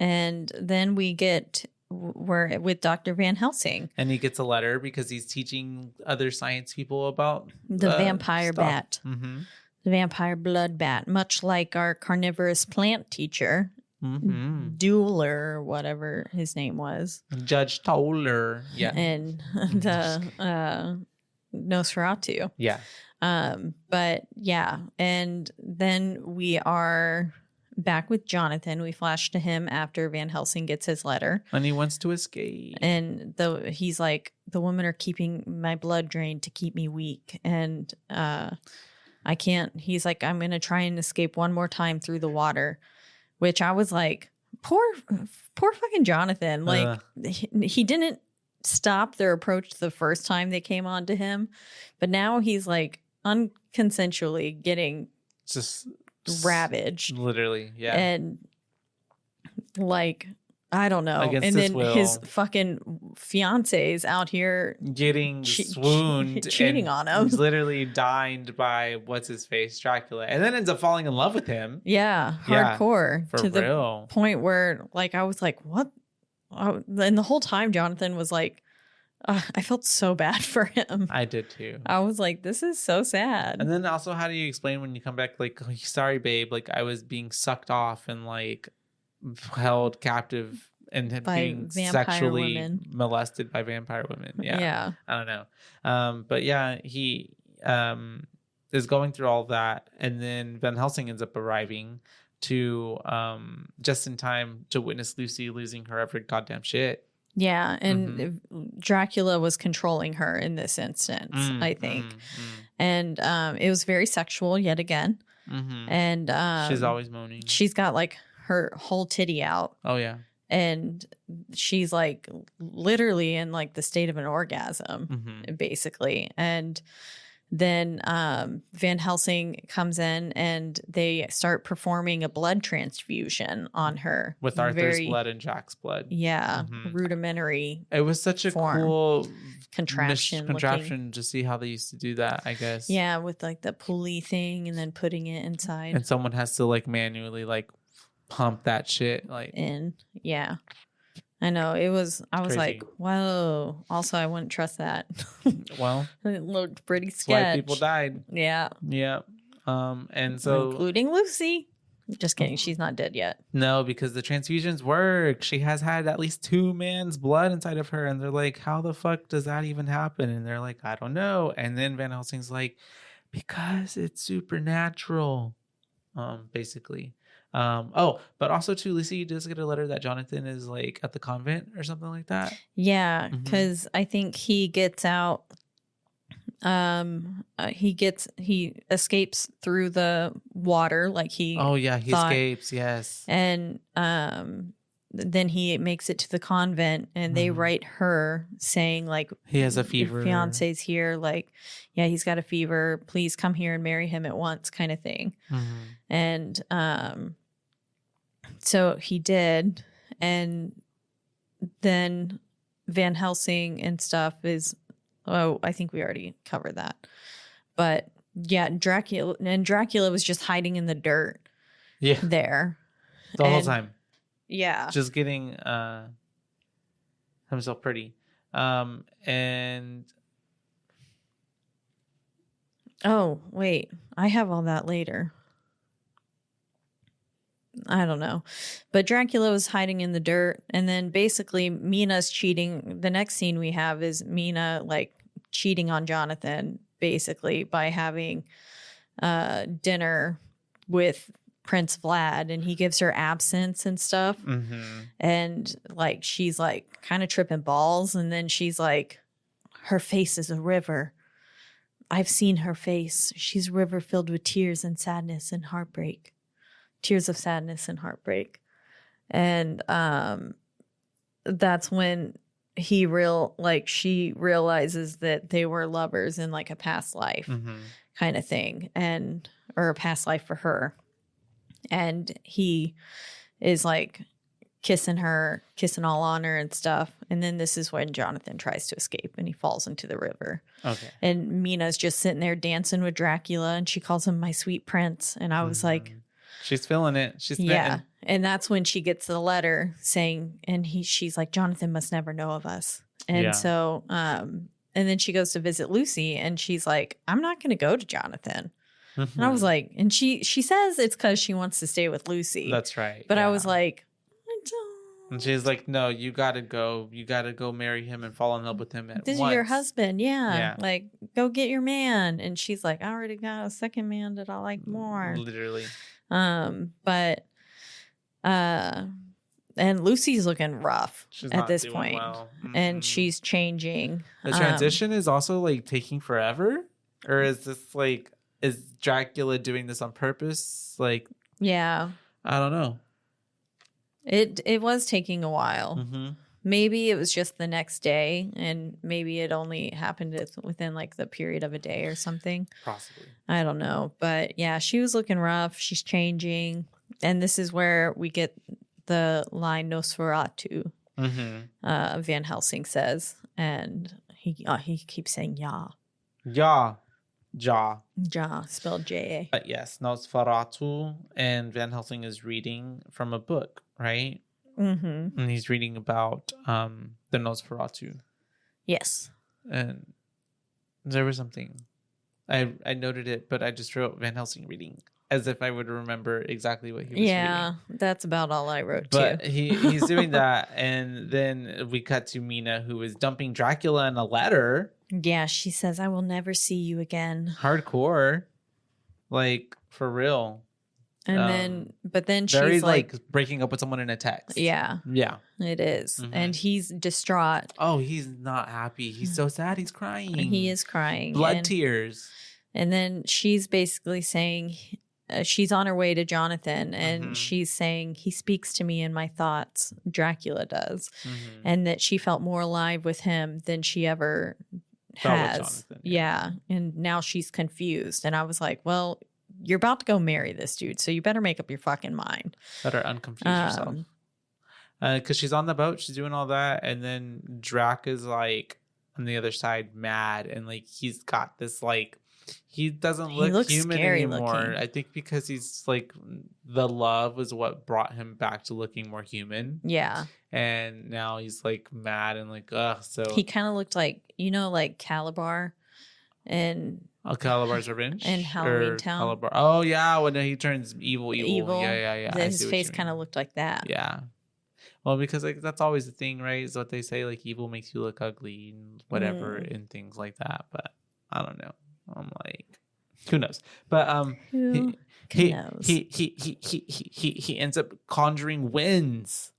And then we're with Dr. Van Helsing. And he gets a letter because he's teaching other science people about the vampire bat. The vampire blood bat, much like our carnivorous plant teacher. Dueler, or whatever his name was, Judge Toller, and the Nosferatu, but and then we are back with Jonathan. We flash to him after Van Helsing gets his letter, and he wants to escape. And he's like, the women are keeping my blood drained to keep me weak, and I can't. He's like, I'm gonna try and escape one more time through the water. Which I was like, poor fucking Jonathan. Like, he didn't stop their approach the first time they came on to him. But now he's like unconsensually getting just ravaged. Literally, yeah. And like, I don't know. Against and then will. His fucking fiancée's out here getting swooned, cheating on him. He's literally dined by what's his face, Dracula, and then ends up falling in love with him. Yeah, hardcore for to real. The point where, like, I was like, "What?" And the whole time, Jonathan was like, I felt so bad for him. I did too. I was like, "This is so sad." And then also, how do you explain when you come back? Like, oh, sorry, babe. Like, I was being sucked off and like held captive and being sexually molested by vampire women. Yeah. I don't know. But he is going through all that, and then Van Helsing ends up arriving to just in time to witness Lucy losing her every goddamn shit. Yeah, and Dracula was controlling her in this instance, I think. And it was very sexual yet again. And she's always moaning. She's got like her whole titty out. Oh yeah. And she's like literally in like the state of an orgasm, basically. And then Van Helsing comes in and they start performing a blood transfusion on her with Arthur's blood and Jack's blood. Yeah, rudimentary. It was such a cool contraption to see how they used to do that, I guess. Yeah, with like the pulley thing and then putting it inside. And someone has to like manually like pump that shit like in. Yeah. I know. I was crazy. like, whoa. Also, I wouldn't trust that. Well, it looked pretty that's sketch. why people died. Yeah. Yeah. And so including Lucy. Just kidding. She's not dead yet. No, because the transfusions work. She has had at least 2 man's blood inside of her. And they're like, how the fuck does that even happen? And they're like, I don't know. And then Van Helsing's like, because it's supernatural. Basically. But also too, Lucy does get a letter that Jonathan is like at the convent or something like that. Yeah, because I think he gets out. He escapes through the water, like he. Oh yeah, he escapes. Yes, and then he makes it to the convent, and they write her saying like he has a fever. Your fiance's here, like yeah, he's got a fever. Please come here and marry him at once, kind of thing. And so he did, and then Van Helsing and stuff is. Oh, I think we already covered that. But yeah, Dracula was just hiding in the dirt. Yeah. There. The whole time. Yeah. Just getting himself pretty. And oh, wait. I have all that later. I don't know. But Dracula was hiding in the dirt. And then basically Mina's cheating. The next scene we have is Mina like cheating on Jonathan basically by having dinner with Prince Vlad, and he gives her absinthe and stuff. And like she's like kind of tripping balls, and then she's like, her face is a river. I've seen her face. She's a river filled with tears and sadness and heartbreak. Tears of sadness and heartbreak. And that's when she realizes that they were lovers in like a past life kind of thing, and or a past life for her. And he is like kissing all on her and stuff. And then this is when Jonathan tries to escape and he falls into the river. Okay. And Mina's just sitting there dancing with Dracula, and she calls him my sweet prince. And I was like, she's feeling it. She's yeah. And that's when she gets the letter saying, and she's like, Jonathan must never know of us. And so, and then she goes to visit Lucy, and she's like, I'm not going to go to Jonathan. And I was like, and she says it's because she wants to stay with Lucy. That's right. But I was like, I don't. And she's like, no, you got to go. You got to go marry him and fall in love with him at This once. is your husband. Yeah. Like, go get your man. And she's like, I already got a second man that I like more. Literally. And Lucy's looking rough at this point. Well. And she's changing. The transition is also like taking forever, or is this like, is Dracula doing this on purpose? Like, yeah, I don't know. It was taking a while. Maybe it was just the next day, and maybe it only happened within like the period of a day or something. Possibly. I don't know. But yeah, she was looking rough. She's changing. And this is where we get the line Nosferatu, Van Helsing says. And he keeps saying ja. Ja. Ja. Ja, spelled J-A. But yes, Nosferatu. And Van Helsing is reading from a book, right? And he's reading about the Nosferatu. Yes. And there was something. I noted it, but I just wrote Van Helsing reading as if I would remember exactly what he was reading. Yeah, that's about all I wrote, but too. he's doing that, and then we cut to Mina, who is dumping Dracula in a letter. Yeah, she says, I will never see you again. Hardcore. Like, for real. And then she's very like breaking up with someone in a text. Yeah. Yeah. It is. And he's distraught. Oh, he's not happy. He's so sad. He's crying. He is crying. Blood tears. And then she's basically saying, she's on her way to Jonathan, and she's saying, he speaks to me in my thoughts. Dracula does. And that she felt more alive with him than she ever has. Yeah. And now she's confused. And I was like, well, you're about to go marry this dude, so you better make up your fucking mind. Better unconfuse yourself. Because she's on the boat, she's doing all that, and then Drac is like on the other side, mad, and like he's got this like he doesn't look human anymore. Looking. I think because he's like the love was what brought him back to looking more human. Yeah. And now he's like mad and like ugh. So he kind of looked like like Calabar and Calabar's Revenge and Halloween Town. Calabar. Oh yeah, when he turns evil. Yeah. His face kind of looked like that. Yeah. Well, because like that's always the thing, right? Is what they say, like evil makes you look ugly and whatever and things like that. But I don't know. I'm like, who knows? But who knows? He ends up conjuring winds.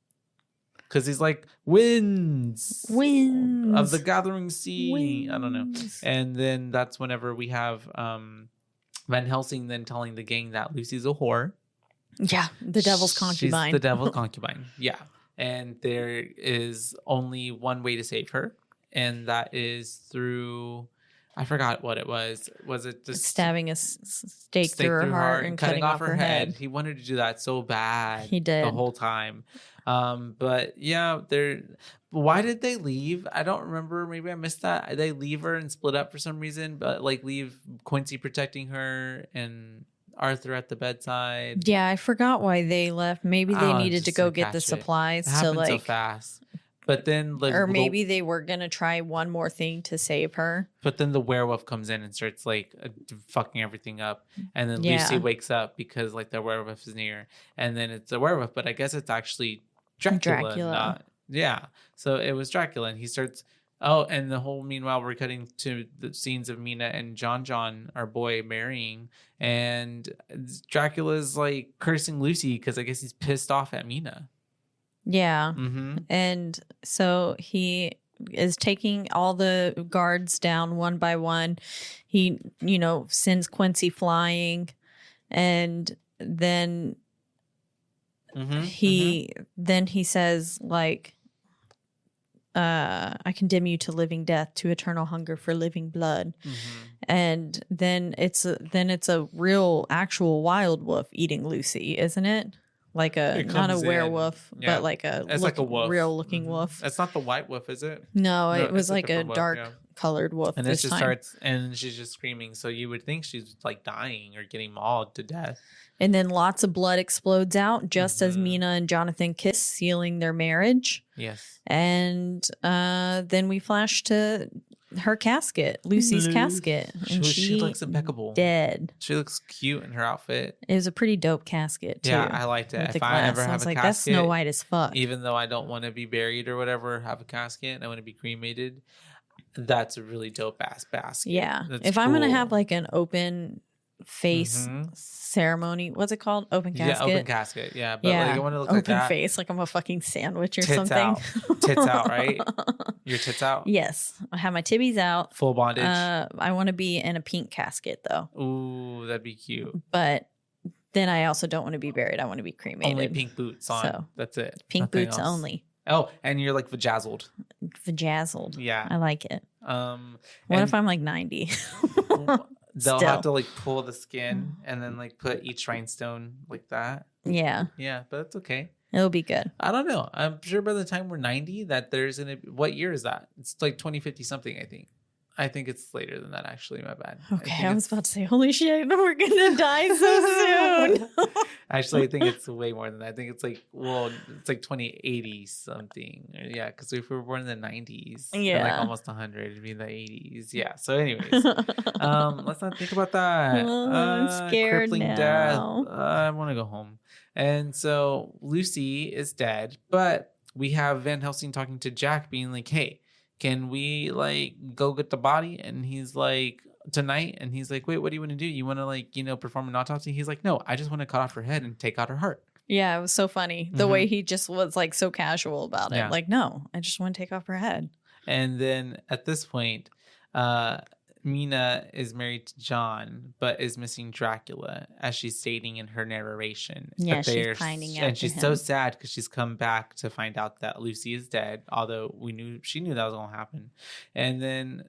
Because he's like, winds of the gathering sea. Winds. I don't know. And then that's whenever we have Van Helsing then telling the gang that Lucy's a whore. Yeah, the devil's concubine. She's the devil's concubine. Yeah. And there is only one way to save her. And that is through, I forgot what it was. Was it just stabbing a stake through her heart and cutting off her head? He wanted to do that so bad. He did. The whole time. But yeah, why did they leave? I don't remember. Maybe I missed that. They leave her and split up for some reason, but like leave Quincy protecting her and Arthur at the bedside. Yeah, I forgot why they left. Maybe they needed to go get the supplies to like so fast. But then or maybe they were going to try one more thing to save her. But then the werewolf comes in and starts like fucking everything up. And then Lucy wakes up because like the werewolf is near. And then it's a werewolf, but I guess it's actually Dracula. So it was Dracula, and he starts and the whole meanwhile we're cutting to the scenes of Mina and John, our boy, marrying, and Dracula's like cursing Lucy because I guess he's pissed off at Mina. Yeah. And so he is taking all the guards down one by one. He sends Quincy flying, and then he says like, I condemn you to living death, to eternal hunger for living blood. And then it's a real actual wild wolf eating Lucy, isn't it? Like not a werewolf, but like like a wolf. Real looking wolf. It's not the white wolf, is it? No, it was like a dark colored wolf. And it just starts, and she's just screaming. So you would think she's like dying or getting mauled to death. And then lots of blood explodes out just as Mina and Jonathan kiss, sealing their marriage. Yes. And then we flash to her casket, Lucy's casket. And she looks impeccable. Dead. She looks cute in her outfit. It was a pretty dope casket, too. Yeah, I liked it. If I ever have a casket, that's Snow White as fuck. Even though I don't want to be buried or whatever, have a casket, and I want to be cremated, that's a really dope ass basket. Yeah. If I'm going to have like an open face ceremony, what's it called? Open casket? Yeah, open casket. Yeah. But like, I want to look open like that. Open face, like I'm a fucking sandwich or tits something. Out. Tits out, right? Your tits out? Yes. I have my tibbies out. Full bondage. I want to be in a pink casket though. Ooh, that'd be cute. But then I also don't want to be buried. I want to be cremated. Only pink boots on. So, that's it. Pink Nothing boots else. only. Oh, and you're like vajazzled. Vajazzled. Yeah. I like it. What if I'm like 90? They'll have to like pull the skin and then like put each rhinestone like that. Yeah. Yeah, but it's okay. It'll be good. I don't know. I'm sure by the time we're 90 that there's going to be... What year is that? It's like 2050 something, I think. I think it's later than that, actually. My bad. Okay, I was about to say, holy shit, we're going to die so soon. Actually, I think it's way more than that. I think it's like, it's like 2080 something. Yeah, because if we were born in the 90s, like almost 100, it'd be in the 80s. Yeah, so anyways, let's not think about that. I'm scared crippling now. Death. I want to go home. And so Lucy is dead, but we have Van Helsing talking to Jack, being like, hey, can we like go get the body? And he's like, tonight? And he's like, wait, what do you want to do? You want to like, perform an autopsy? He's like, no, I just want to cut off her head and take out her heart. Yeah, it was so funny. The way he just was like so casual about it. Yeah. Like, no, I just want to take off her head. And then at this point, Mina is married to John, but is missing Dracula, as she's stating in her narration. Yeah, But she's pining after and she's him. so sad because she's come back to find out that Lucy is dead. Although she knew that was gonna happen. And then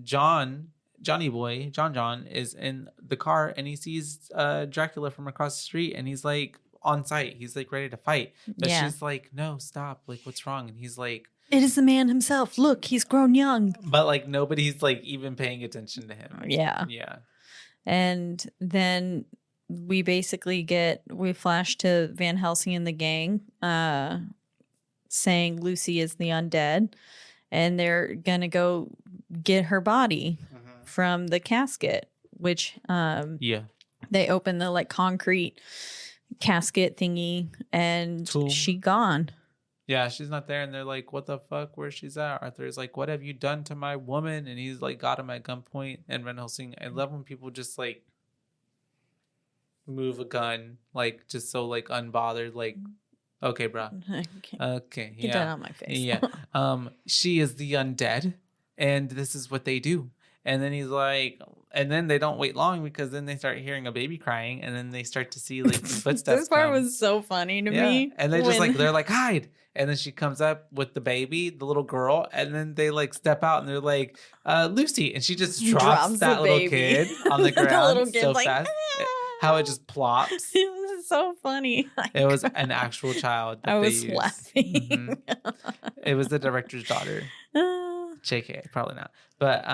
Johnny Boy, John is in the car and he sees Dracula from across the street and he's like on site. He's like ready to fight, but she's like, "No, stop! Like, what's wrong?" And he's like, "It is the man himself. Look, he's grown young." But like nobody's like even paying attention to him. Yeah. And then we flash to Van Helsing and the gang saying Lucy is the undead, and they're gonna go get her body from the casket, which they open the like concrete casket thingy and she gone. Yeah, she's not there, and they're like, "What the fuck? Where she's at?" Arthur's like, "What have you done to my woman?" And he's like, got him at gunpoint. And Van Helsing, I love when people just like move a gun, like just so like unbothered, like, okay, bro, okay, Get that on my face. Yeah, she is the undead, and this is what they do. And then he's like, and then they don't wait long because then they start hearing a baby crying, and then they start to see like footsteps. This part was so funny to me. And they just like they're like, hide. And then she comes up with the baby, the little girl, and then they like step out and they're like, Lucy, and she just drops that little kid on the ground the little so like, fast. How it just plops. It was so funny. It was an actual child. That I was laughing. It was the director's daughter. JK, probably not. But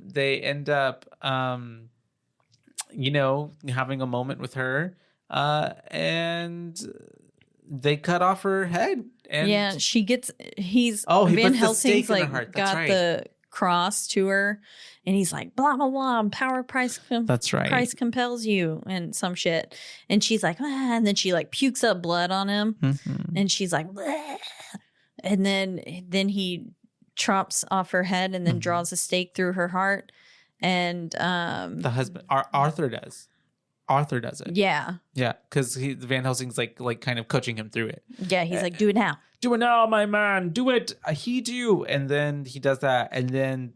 they end up, having a moment with her, and they cut off her head. And yeah, she gets. Van Helsing's like got the cross to her, and he's like blah blah blah. Power price. That's right. Price compels you, and some shit. And she's like, and then she like pukes up blood on him, and she's like, bleh. And then he chops off her head and then draws a stake through her heart. And the husband, Arthur does. Arthur does it. Yeah. Yeah, because Van Helsing's like kind of coaching him through it. Yeah, he's like, do it now. Do it now, my man. Do it. Heed you. And then he does that. And then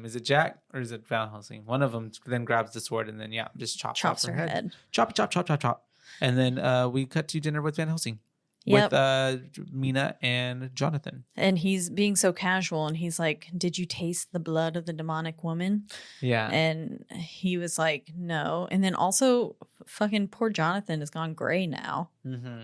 is it Jack or is it Van Helsing? One of them then grabs the sword and then just chops off her head. Chop. And then we cut to dinner with Van Helsing. Yep. With Mina and Jonathan. And he's being so casual and he's like, did you taste the blood of the demonic woman? Yeah. And he was like, no. And then also fucking poor Jonathan has gone gray now.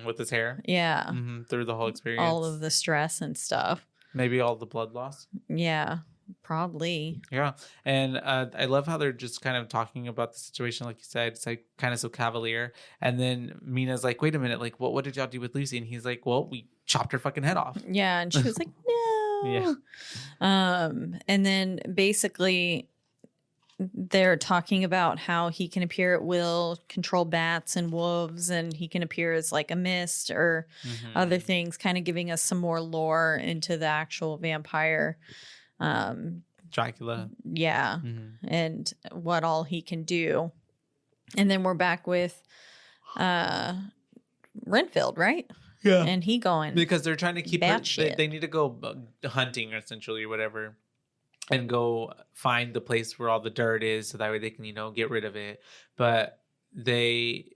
With his hair. Yeah. Through the whole experience. All of the stress and stuff. Maybe all the blood loss. Yeah. Probably. Yeah. And I love how they're just kind of talking about the situation. Like you said, it's like kind of so cavalier. And then Mina's like, wait a minute. Like, what did y'all do with Lucy? And he's like, well, we chopped her fucking head off. Yeah. And she was like, no. Yeah. And then basically they're talking about how he can appear at will, control bats and wolves, and he can appear as like a mist or other things, kind of giving us some more lore into the actual vampire. Dracula. Yeah. And what all he can do. And then we're back with Renfield, right? Yeah. And he going because they're trying to keep her, they need to go hunting essentially or whatever and go find the place where all the dirt is so that way they can get rid of it. But they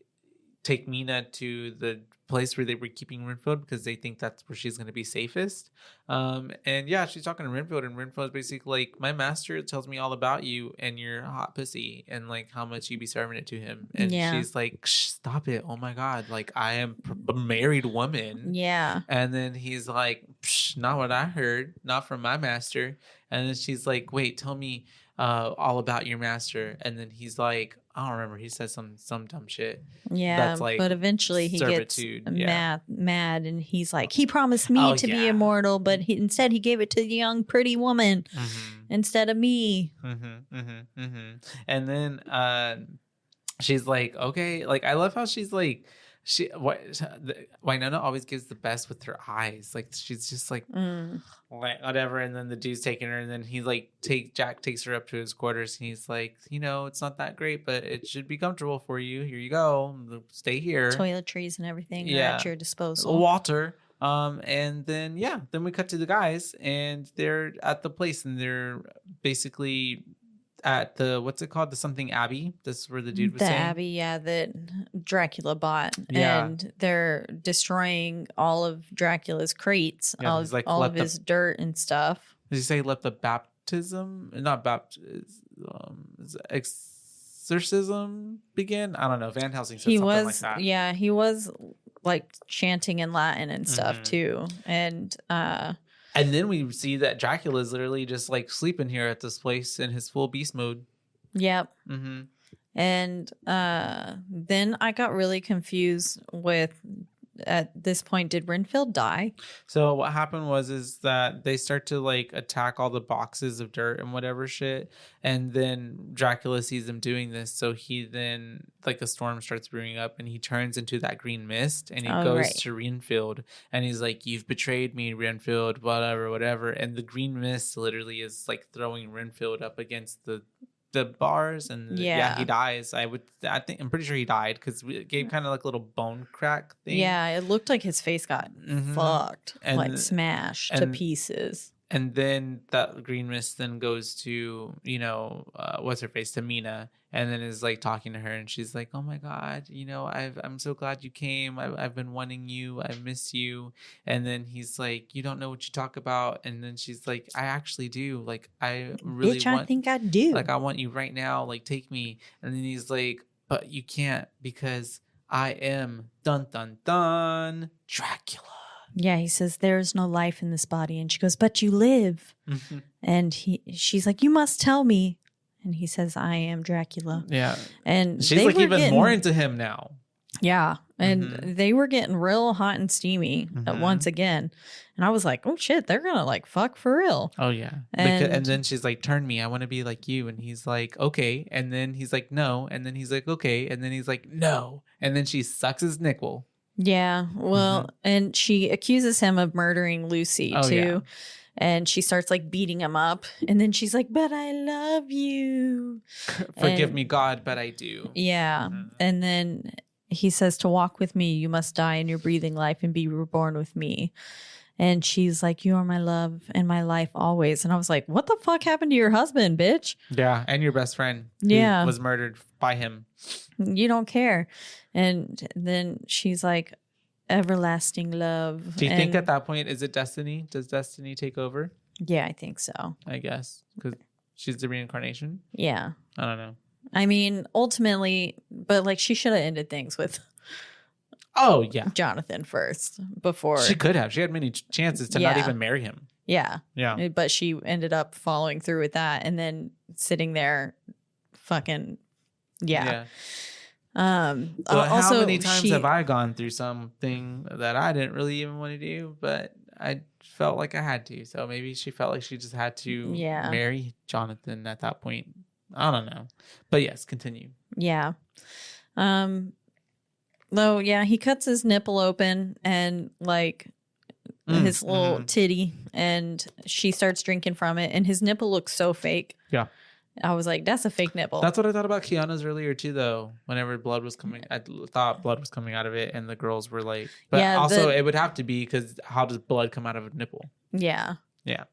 take Mina to the place where they were keeping Renfield because they think that's where she's going to be safest. And she's talking to Renfield, and Renfield's basically like, my master tells me all about you and your hot pussy and like how much you be serving it to him. And she's like, stop it. Oh my God. Like, I am a married woman. Yeah. And then he's like, not what I heard, not from my master. And then she's like, wait, tell me all about your master. And then he's like, I don't remember. He says some dumb shit. Yeah, that's like but eventually he servitude. gets mad, and he's like, he promised me to be immortal, but instead he gave it to the young pretty woman instead of me. And then she's like, okay, like I love how she's like, Winona always gives the best with her eyes. Like she's just like whatever. And then the dude's taking her, and then he like Jack takes her up to his quarters, and he's like, it's not that great, but it should be comfortable for you. Here you go. Stay here. Toiletries and everything are at your disposal. Water. And then we cut to the guys, and they're at the place, and they're basically at the what's it called, the something Abbey. This is where the dude was The saying. Abbey, yeah, that Dracula bought, Yeah. and they're destroying all of Dracula's crates, Yeah, all, he's like, all let of the- his dirt and stuff. Did he say let the baptism, not exorcism begin? I don't know. Van Helsing said He something was, like that. yeah, he was like chanting in Latin and stuff Mhm. too, and And then we see that Dracula is literally just like sleeping here at this place in his full beast mode. yep. Mm-hmm. And then I got really confused with, at this point, did Renfield die? So what happened is that they start to like attack all the boxes of dirt and whatever shit, and then Dracula sees them doing this, so he then like a storm starts brewing up, and he turns into that green mist, and he goes right. to Renfield, and he's like, "You've betrayed me, Renfield, whatever," and the green mist literally is like throwing Renfield up against the bars, and Yeah. he dies. I'm pretty sure he died because we gave kind of like a little bone crack thing. Yeah, it looked like his face got fucked, And- like smashed to and- pieces. And then that green mist then goes to, what's her face, to Mina, and then is like talking to her, and she's like, "Oh my God, I'm so glad you came. I've been wanting you. I miss you." And then he's like, "You don't know what you talk about." And then she's like, "I actually do. Like, I really Bitch, want, I think I do. like, I want you right now. Like, take me." And then he's like, "But you can't because I am dun dun dun Dracula." Yeah, he says, "There's no life in this body," and she goes, "But you live." Mhm. And she's like, "You must tell me." And he says, "I am Dracula." Yeah. And She's they like were even getting- more into him now. Yeah, and Mhm. they were getting real hot and steamy Mhm. once again. And I was like, "Oh shit, they're gonna like fuck for real." Oh yeah. And- And then she's like, "Turn me. I want to be like you." And he's like, "Okay." And then he's like, "No." And then he's like, "Okay." And then he's like, "No." And then she sucks his nipple. Yeah, well, and she accuses him of murdering Lucy Oh, too. yeah. And she starts like beating him up. And then she's like, "But I love you." Forgive And- me, God, but I do. Yeah. Mhm. And then he says, "To walk with me, you must die in your breathing life and be reborn with me." And she's like, "You are my love and my life always." And I was like, "What the fuck happened to your husband, bitch? Yeah, and your best friend who Yeah. was murdered by him. You don't care." And then she's like, "Everlasting love." Do you think And- at that point, is it destiny? Does destiny take over? Yeah, I think so. I guess because she's the reincarnation. Yeah. I don't know. I mean, ultimately, but like she should have ended things with Oh yeah, Jonathan first before. she could have. She had many chances to not Yeah. even marry him. Yeah. Yeah. But she ended up following through with that and then sitting there fucking yeah. But Also, how many times she- have I gone through something that I didn't really even want to do, but I felt like I had to. So maybe she felt like she just had to Yeah. marry Jonathan at that point. I don't know. But yes, continue. Yeah. Though, yeah, he cuts his nipple open and like his little titty, and she starts drinking from it, and his nipple looks so fake. Yeah. I was like, that's a fake nipple. That's what I thought about Kiana's earlier too, though. Whenever blood was coming, I thought blood was coming out of it, and the girls were like, but Yeah, also it would have to be because how does blood come out of a nipple? Yeah. Yeah.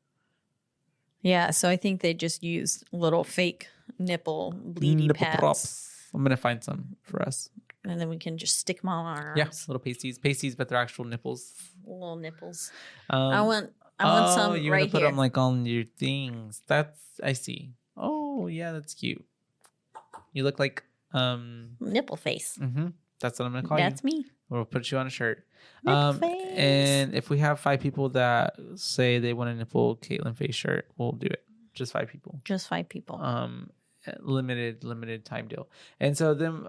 Yeah. So I think they just used little fake nipple bleedy Nipple pads. props. I'm gonna find some for us. And then we can just stick them on our arms. Yeah, little pasties, but they're actual nipples. Little nipples. Um, I want some you right want to put here. them like on your things. That's I see. Oh yeah, that's cute. You look like Nipple face. that's what I'm gonna call That's you. me. We'll put you on a shirt. Nipple face. And if we have 5 people that say they want a nipple Caitlin face shirt, we'll do it. Just 5 people. Just 5 people. Limited time deal. And so then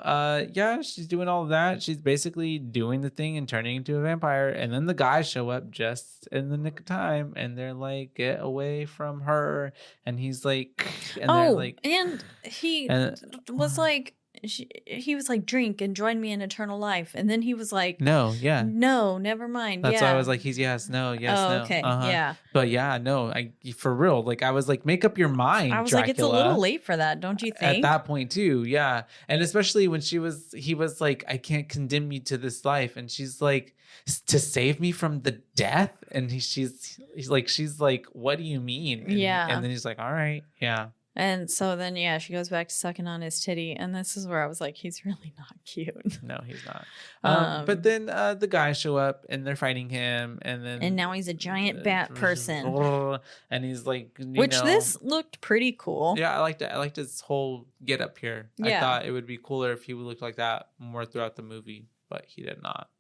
yeah, she's doing all of that. She's basically doing the thing and turning into a vampire, and then the guys show up just in the nick of time, and they're like, "Get away from her." And he's like, and they're like, and he was like, he was like, "Drink and join me in eternal life." And then he was like, no, yeah. "No, never mind." That's yeah. why I was like, he's yes, no, yes, Oh, no. okay. Uh-huh. Yeah. But yeah, no, I for real. Like I was like, make up your mind. I was Dracula. like, it's a little late for that, don't you think? At that point too, yeah. And especially when he was like, "I can't condemn you to this life," and she's like, "To save me from the death," and she's like, "What do you mean?" And, Yeah. and then he's like, "All right, yeah." And so then, yeah, she goes back to sucking on his titty. And this is where I was like, he's really not cute. No, he's not. But then the guys show up and they're fighting him. And now he's a giant bat person. And he's like, this looked pretty cool. Yeah, I liked it. I liked his whole get up here. Yeah. I thought it would be cooler if he would look like that more throughout the movie, but he did not.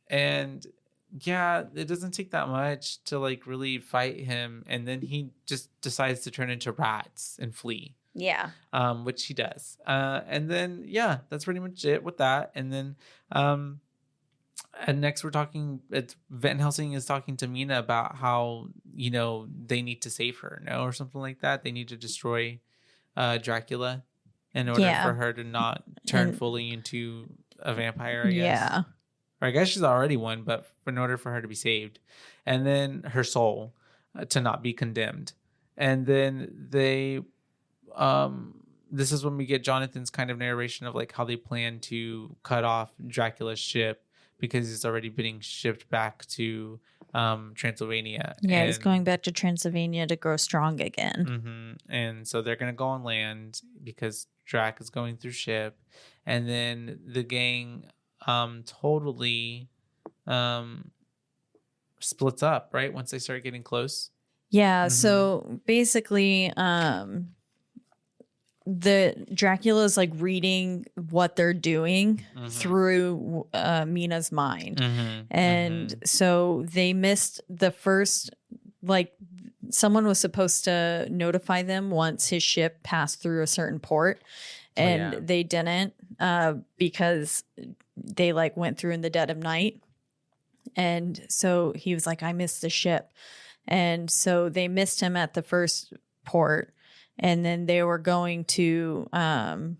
And yeah, it doesn't take that much to like really fight him, and then he just decides to turn into rats and flee. Yeah. Which he does. And then yeah, that's pretty much it with that. And then and next Van Helsing is talking to Mina about how, they need to save her, or something like that. They need to destroy Dracula in order for her to not turn fully into a vampire, I guess. Yeah. Or I guess she's already one, but in order for her to be saved. And then her soul to not be condemned. And then they, this is when we get Jonathan's kind of narration of like how they plan to cut off Dracula's ship because he's already being shipped back to Transylvania. Yeah, he's going back to Transylvania to grow strong again. Mm-hmm. And so they're going to go on land because Drac is going through ship. And then the gang totally splits up, right? Once they start getting close. Yeah, so basically the Dracula's like reading what they're doing through Mina's mind. And so they missed the first, like, someone was supposed to notify them once his ship passed through a certain port, and they didn't because they like went through in the dead of night. And so he was like, I missed the ship. And so they missed him at the first port. And then they were going to, now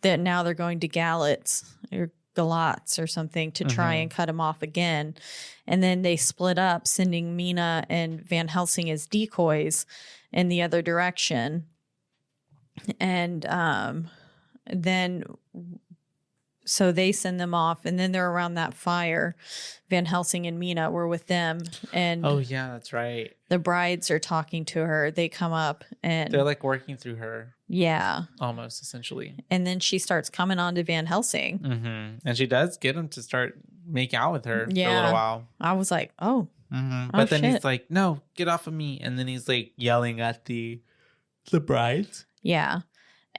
they're going to Galatz or something to try and cut him off again. And then they split up, sending Mina and Van Helsing as decoys in the other direction. And then so they send them off, and then they're around that fire. Van Helsing and Mina were with them, and oh yeah, that's right. The brides are talking to her. They come up and they're like working through her. Yeah, almost essentially. And then she starts coming on to Van Helsing, and she does get him to start make out with her for a little while. I was like, oh, but then he's like, no, get off of me, and then he's like yelling at the brides. Yeah.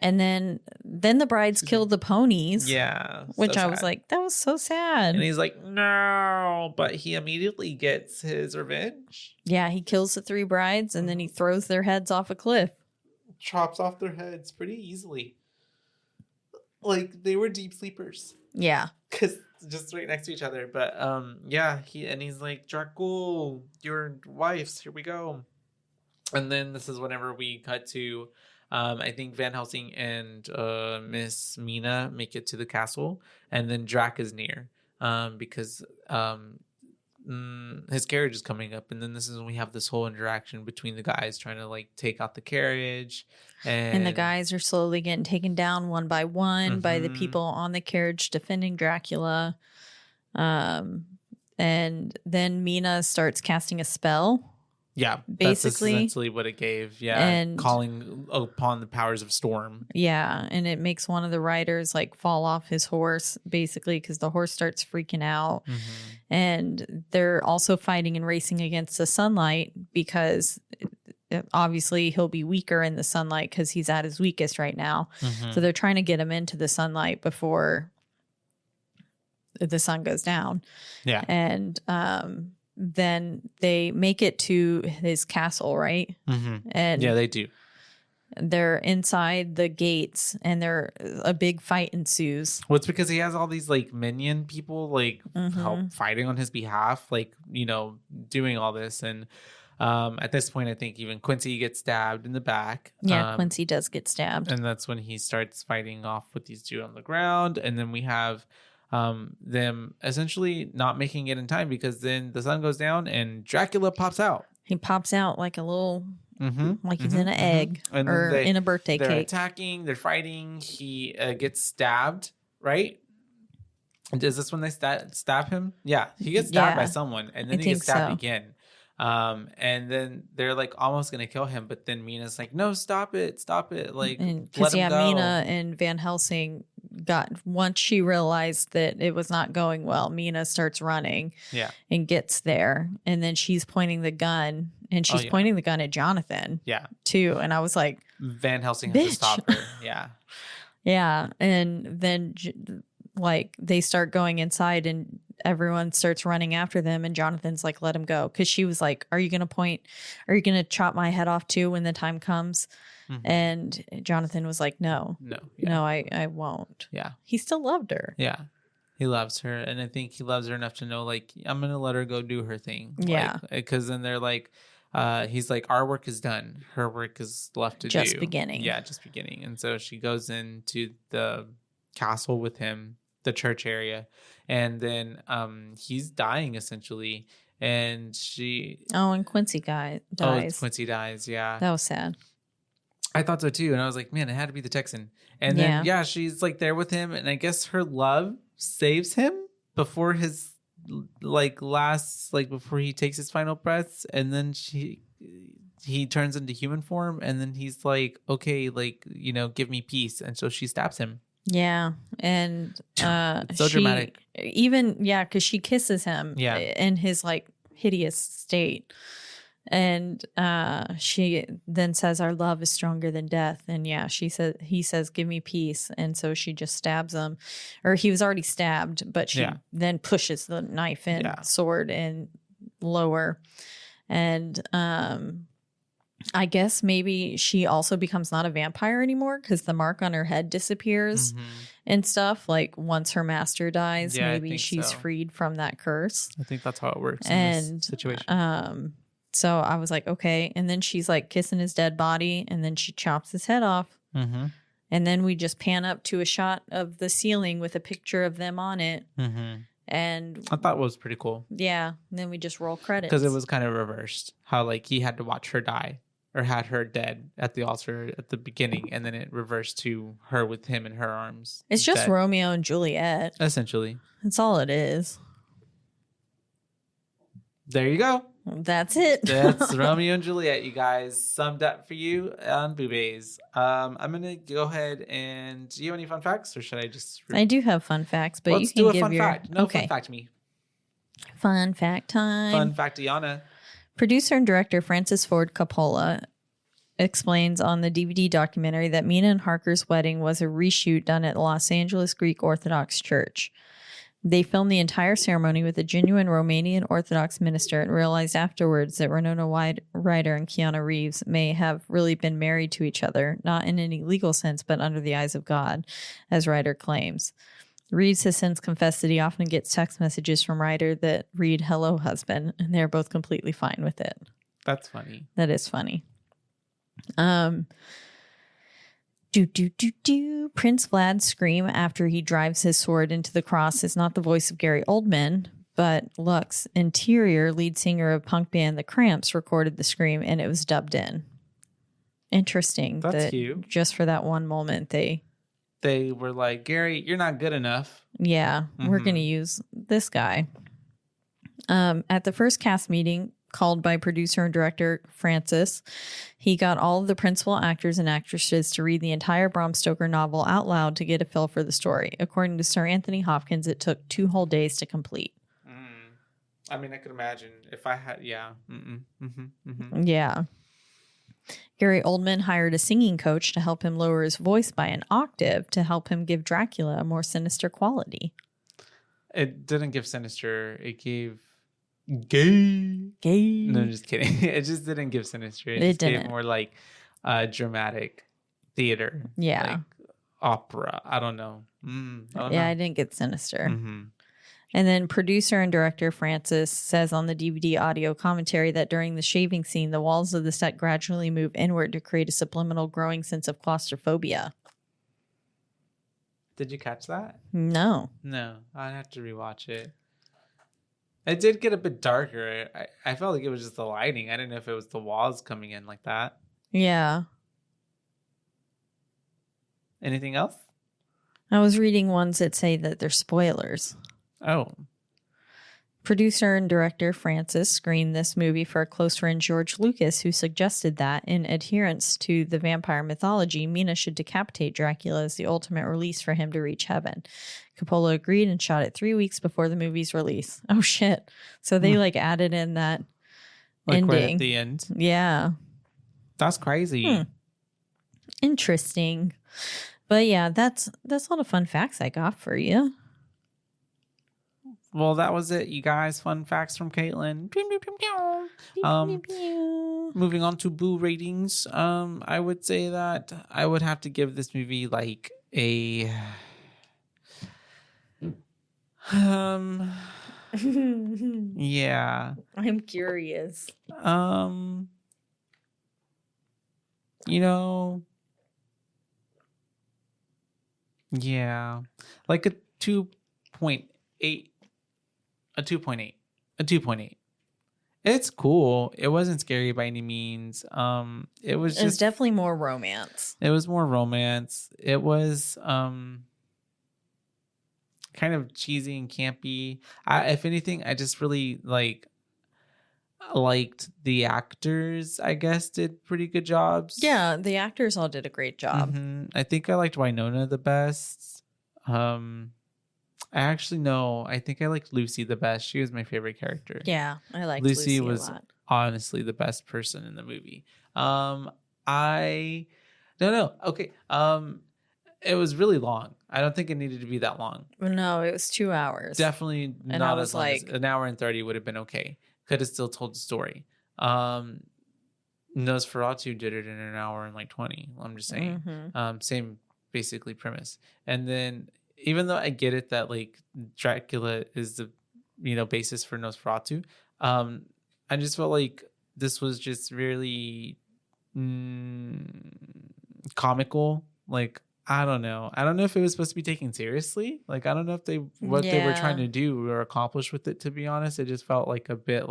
And then the brides killed the ponies. Yeah. Which I was like, that was so sad. And he's like, no. But he immediately gets his revenge. Yeah, he kills the 3 brides and then he throws their heads off a cliff. Chops off their heads pretty easily. Like, they were deep sleepers. Yeah. Because just right next to each other. But yeah, he's like, Dracul, your wives, here we go. And then this is whenever we cut to I think Van Helsing and Miss Mina make it to the castle, and then Drac is near because his carriage is coming up, and then this is when we have this whole interaction between the guys trying to like take out the carriage, and the guys are slowly getting taken down one by one by the people on the carriage defending Dracula, and then Mina starts casting a spell. Yeah, basically, that's essentially what it gave. Yeah, and calling upon the powers of storm. Yeah, and it makes one of the riders like fall off his horse, basically, because the horse starts freaking out. And they're also fighting and racing against the sunlight because obviously he'll be weaker in the sunlight because he's at his weakest right now. So they're trying to get him into the sunlight before the sun goes down. Yeah, and then they make it to his castle, right? And yeah, they do. They're inside the gates, and a big fight ensues. Well, it's because he has all these like minion people like help fighting on his behalf, like, doing all this. And at this point, I think even Quincy gets stabbed in the back. Yeah, Quincy does get stabbed, and that's when he starts fighting off with these 2 on the ground. And then we have them essentially not making it in time because then the sun goes down and Dracula pops out. He pops out like a little, like he's in an egg or in a birthday they're cake. They're attacking, they're fighting. He gets stabbed, right? And is this when they stab him? Yeah, he gets stabbed by someone, and then he gets stabbed again. And then they're like almost gonna kill him, but then Mina's like, no, stop it, like because let him go. Mina and Van Helsing once she realized that it was not going well, Mina starts running and gets there, and then she's pointing the gun, and she's pointing the gun at Jonathan too, and I was like, Van Helsing has to stop her. Yeah, and then like they start going inside and everyone starts running after them, and Jonathan's like, let him go, because she was like, are you gonna chop my head off too when the time comes? And Jonathan was like, no, I won't. He still loved her. He loves her, and I think he loves her enough to know, like, I'm gonna let her go do her thing. Because then they're like, he's like, our work is done, her work is left to do. Just beginning. And so she goes into the castle with him, the church area, and then he's dying essentially, and and Quincy dies. Quincy dies. That was sad. I thought so too, and I was like, man, it had to be the Texan. And then she's like there with him, and I guess her love saves him before his before he takes his final breaths, and then he turns into human form, and then he's like, okay, like, give me peace, and so she stabs him. And so dramatic. Even because she kisses him in his like hideous state. And she then says, our love is stronger than death. And he says, give me peace. And so she just stabs him, or he was already stabbed, but she then pushes the knife and sword in lower. And I guess maybe she also becomes not a vampire anymore, because the mark on her head disappears and stuff. Like once her master dies, maybe she's freed from that curse. I think that's how it works in this situation. So I was like, okay. And then she's like kissing his dead body, and then she chops his head off. And then we just pan up to a shot of the ceiling with a picture of them on it. And I thought it was pretty cool. And then we just roll credits. Because it was kind of reversed. How like he had to watch her die, or had her dead at the altar at the beginning, and then it reversed to her with him in her arms. It's just Romeo and Juliet. Essentially. That's all it is. There you go. That's it. That's Romeo and Juliet, you guys. Summed up for you on Boobies. I'm going to go ahead and... Do you have any fun facts, or should I just... I do have fun facts, but Let's you can do a fun fact. No, okay. Fun fact me. Fun fact time. Fun factiana. Producer and director Francis Ford Coppola explains on the DVD documentary that Mina and Harker's wedding was a reshoot done at the Los Angeles Greek Orthodox Church. They filmed the entire ceremony with a genuine Romanian Orthodox minister and realized afterwards that Winona Ryder and Keanu Reeves may have really been married to each other, not in any legal sense, but under the eyes of God, as Ryder claims. Reeves has since confessed that he often gets text messages from Ryder that read, "Hello, husband," and they're both completely fine with it. That's funny. That is funny. Prince Vlad's scream after he drives his sword into the cross is not the voice of Gary Oldman, but Lux Interior, lead singer of punk band The Cramps, recorded the scream, and it was dubbed in. Interesting. That's cute. Just for that one moment, they were like, Gary, you're not good enough. Yeah, we're going to use this guy. At the first cast meeting, called by producer and director Francis, he got all of the principal actors and actresses to read the entire Bram Stoker novel out loud to get a feel for the story. According to Sir Anthony Hopkins, it took 2 whole days to complete. I mean, I could imagine if I had, Yeah. Gary Oldman hired a singing coach to help him lower his voice by an octave to help him give Dracula a more sinister quality. It didn't give sinister. It gave... Gay. No, I'm just kidding. It just didn't give sinister. It just gave more like dramatic theater. Yeah. Like opera. I don't know. I didn't get sinister. And then producer and director Francis says on the DVD audio commentary that during the shaving scene, the walls of the set gradually move inward to create a subliminal growing sense of claustrophobia. Did you catch that? No. I'd have to rewatch it. It did get a bit darker. I felt like it was just the lighting. I didn't know if it was the walls coming in like that. Yeah. Anything else? I was reading ones that say that they're spoilers. Oh. Producer and director Francis screened this movie for a close friend George Lucas, who suggested that, in adherence to the vampire mythology, Mina should decapitate Dracula as the ultimate release for him to reach heaven. Coppola agreed and shot it 3 weeks before the movie's release. Oh, shit. So they, added in that ending. Right at the end. Yeah. That's crazy. Interesting. But yeah, that's all the fun facts I got for you. Well, that was it, you guys. Fun facts from Caitlin. Moving on to Boo ratings. I would say that I would have to give this movie like a yeah. I'm curious. Yeah. Like a 2.8. A 2.8. It's cool. It wasn't scary by any means. It was just definitely more romance. It was more romance. It was kind of cheesy and campy. If anything, I just really liked the actors. I guess did pretty good jobs. Yeah, the actors all did a great job. Mm-hmm. I think I liked Winona the best. I think I liked Lucy the best. She was my favorite character. Yeah, I liked Lucy was a lot. Honestly the best person in the movie. I don't know. Okay. It was really long. I don't think it needed to be that long. No, it was 2 hours. Definitely and not I was as long as an hour and 30 would have been okay. Could have still told the story. Nosferatu did it in an hour and 20. I'm just saying. Mm-hmm. Same basically premise. And then even though I get it that Dracula is the basis for Nosferatu, I just felt like this was just really comical. I don't know if it was supposed to be taken seriously. I don't know if they were trying to do or accomplish with it, to be honest. It just felt like a bit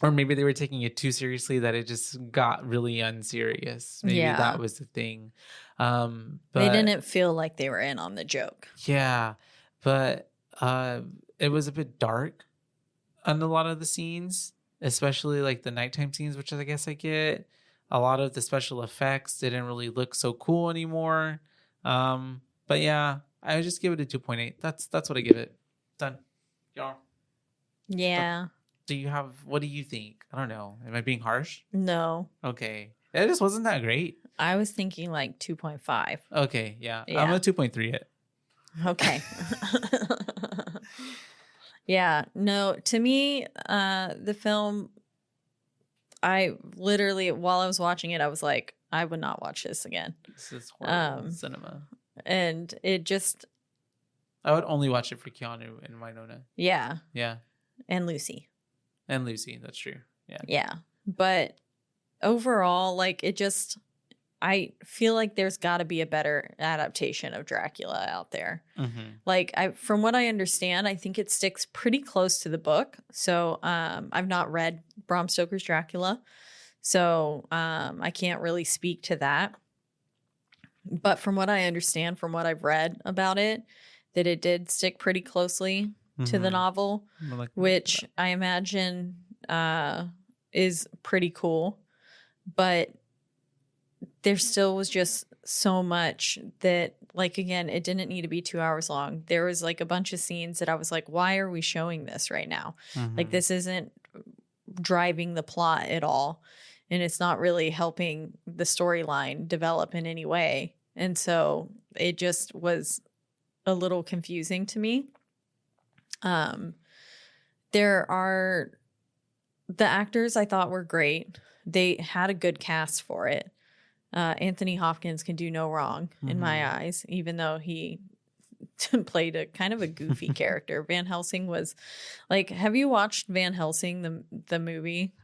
or maybe they were taking it too seriously that it just got really unserious. Maybe that was the thing. But they didn't feel like they were in on the joke. Yeah, but it was a bit dark on a lot of the scenes, especially the nighttime scenes, which I guess I get. A lot of the special effects didn't really look so cool anymore. But yeah, I would just give it a 2.8. That's what I give it. Done. Y'all. Yeah. What do you think? I don't know. Am I being harsh? No. Okay. It just wasn't that great. I was thinking 2.5. Okay, yeah. I'm a 2.3 it. Okay. Yeah. No, to me, the film, I literally, while I was watching it, I was like, I would not watch this again. This is horrible cinema. And it just... I would only watch it for Keanu and Winona. Yeah. Yeah. And Lucy. And Lucy, that's true. Yeah. Yeah. But overall, it just... I feel like there's got to be a better adaptation of Dracula out there. Mm-hmm. From what I understand, I think it sticks pretty close to the book. So I've not read Bram Stoker's Dracula, so I can't really speak to that. But from what I understand, from what I've read about it, that it did stick pretty closely to the novel, which I imagine is pretty cool. But there still was just so much that, again, it didn't need to be 2 hours long. There was a bunch of scenes that I was like, why are we showing this right now? Mm-hmm. This isn't driving the plot at all. And it's not really helping the storyline develop in any way. And so it just was a little confusing to me. There are the actors I thought were great. They had a good cast for it. Anthony Hopkins can do no wrong in my eyes, even though he played a kind of a goofy character. Van Helsing was have you watched Van Helsing, the movie?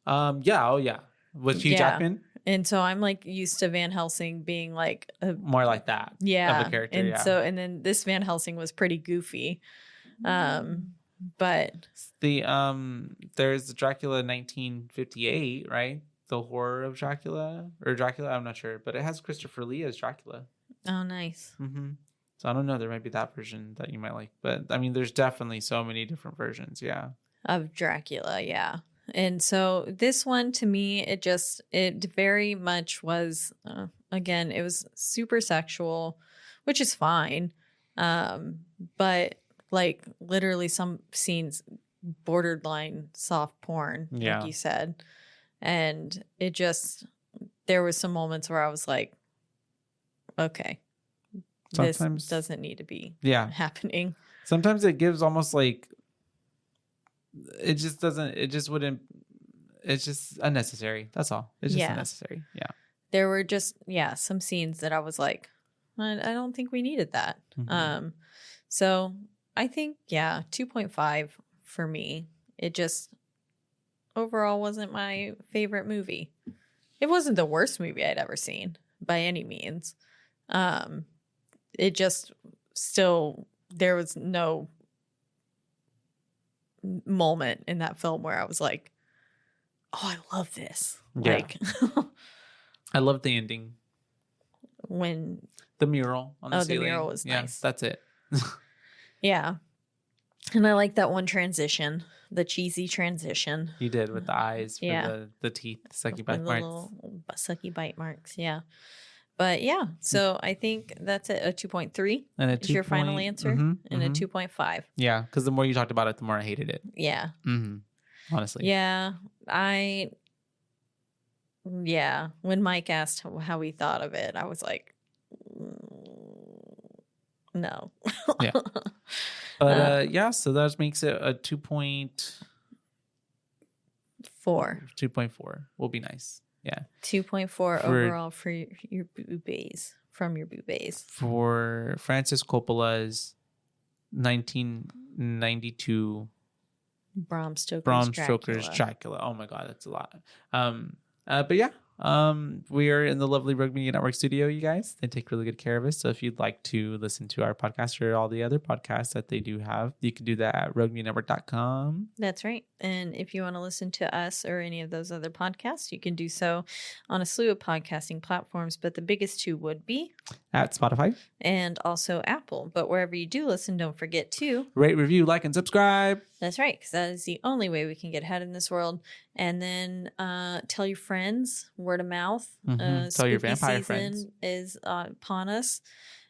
Yeah. Oh yeah. With Hugh Jackman. And so I'm used to Van Helsing being more like that. Yeah. Of a character. And so, and then this Van Helsing was pretty goofy. But there's Dracula 1958, right? The Horror of Dracula or Dracula, I'm not sure, but it has Christopher Lee as Dracula. Oh, nice. Mm-hmm. So I don't know. There might be that version that you might like. But I mean, there's definitely so many different versions. Yeah. Of Dracula, yeah. And so this one to me, it very much was, again, it was super sexual, which is fine. But like literally some scenes borderline soft porn, Yeah. like you said. And there was some moments where I was like, okay, Sometimes this doesn't need to be happening. Sometimes it gives almost like, it just wouldn't, it's just unnecessary. That's all. It's just unnecessary. Yeah. There were just, some scenes that I was like, I don't think we needed that. Mm-hmm. So I think, 2.5 for me. It just overall wasn't my favorite movie. It wasn't the worst movie I'd ever seen by any means. It just still, there was no moment in that film where I was like, oh, I love this. Yeah. Like, I love the ending. When the mural on the ceiling. The mural was nice. That's it. Yeah. And I like that one transition, the cheesy transition. You did with the eyes for the teeth, sucky bite marks. Little sucky bite marks, yeah. But yeah, so I think that's it. A 2.3 is your final answer, and a 2.5. Yeah, because the more you talked about it, the more I hated it. Yeah. Honestly. Yeah, when Mike asked how he thought of it, I was like, no. Yeah. But so that makes it a 2.4. 2.4 will be nice. Yeah. 2.4 overall for your boobies, from your boobies. For Francis Coppola's 1992 Bram Stoker's Dracula. Oh my God, that's a lot. But yeah, we are in the lovely Rogue Media Network studio, you guys. They take really good care of us. So if you'd like to listen to our podcast or all the other podcasts that they do have, you can do that at roguemedianetwork.com. That's right. And if you want to listen to us or any of those other podcasts, you can do so on a slew of podcasting platforms. But the biggest two would be at Spotify and also Apple. But wherever you do listen, don't forget to rate, review, like, and subscribe. That's right, because that is the only way we can get ahead in this world. And then tell your friends, word of mouth. Tell your vampire friends. Is upon us.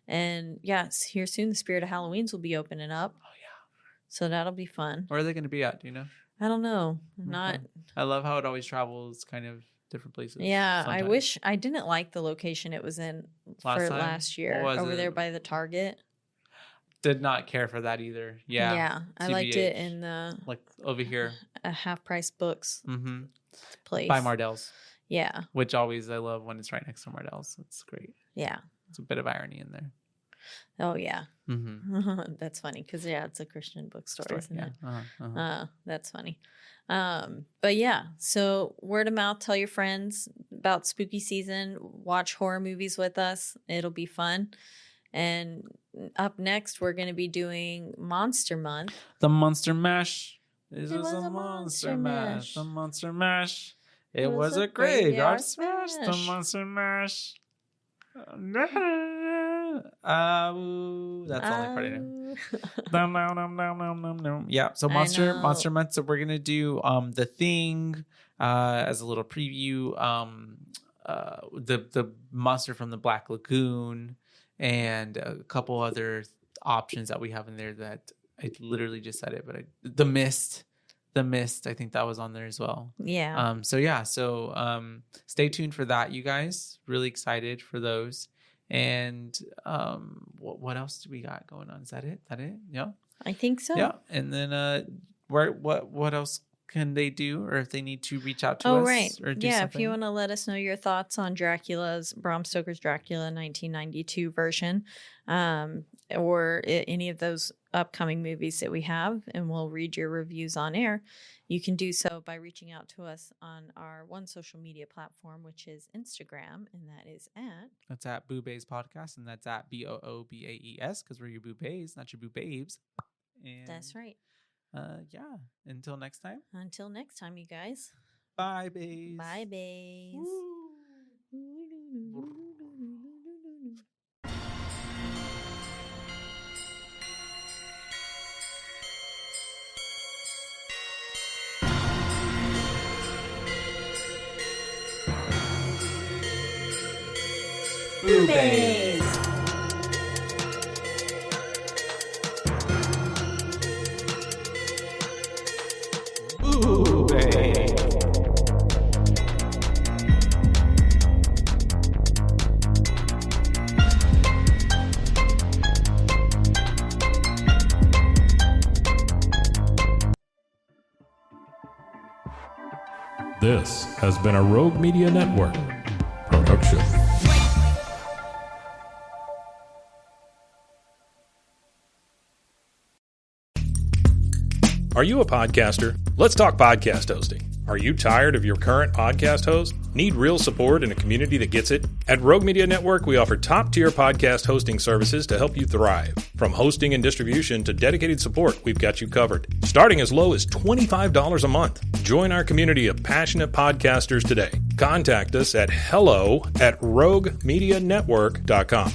And yes, here soon, the Spirit of Halloween's will be opening up. Oh, yeah. So that'll be fun. Where are they going to be at? Do you know? I don't know. Not. I love how it always travels kind of different places. Yeah, sometimes. I wish I didn't like the location it was in last year over there by the Target. Did not care for that either. Yeah. Yeah. I liked it in the like over here. A Half Price Books place. By Mardell's. Yeah. Which always I love when it's right next to Mardell's. It's great. Yeah. It's a bit of irony in there. Oh yeah. That's funny because it's a Christian bookstore, isn't it? That's funny. But yeah, so word of mouth, tell your friends about spooky season, watch horror movies with us. It'll be fun. And up next, we're going to be doing Monster Month. The Monster Mash. This was a Monster Mash. The Monster Mash. It was a graveyard smash. The Monster Mash. That's the only part I know. Yeah, so Monster Month. So we're going to do The Thing as a little preview. The monster from the Black Lagoon. And a couple other options that we have in there that I literally just said it, but The Mist, I think that was on there as well. Yeah. So stay tuned for that, you guys. Really excited for those. And what else do we got going on? Is that it? Yeah. I think so. Yeah. And then what else can they do, or if they need to reach out to us? Right. Or do something? If you want to let us know your thoughts on Bram Stoker's Dracula 1992 version, or any of those upcoming movies that we have, and we'll read your reviews on air. You can do so by reaching out to us on our one social media platform, which is Instagram, and that's at Boobays Podcast, and that's at BOOBAES, because we're your Boobays, not your Boobabes. And that's right. Until next time. Until next time, you guys. Bye, bays. Bye, bays. Boobies. This has been a Rogue Media Network production. Are you a podcaster? Let's talk podcast hosting. Are you tired of your current podcast host? Need real support in a community that gets it? At Rogue Media Network, we offer top-tier podcast hosting services to help you thrive. From hosting and distribution to dedicated support, we've got you covered. Starting as low as $25 a month. Join our community of passionate podcasters today. Contact us at hello@roguemedianetwork.com.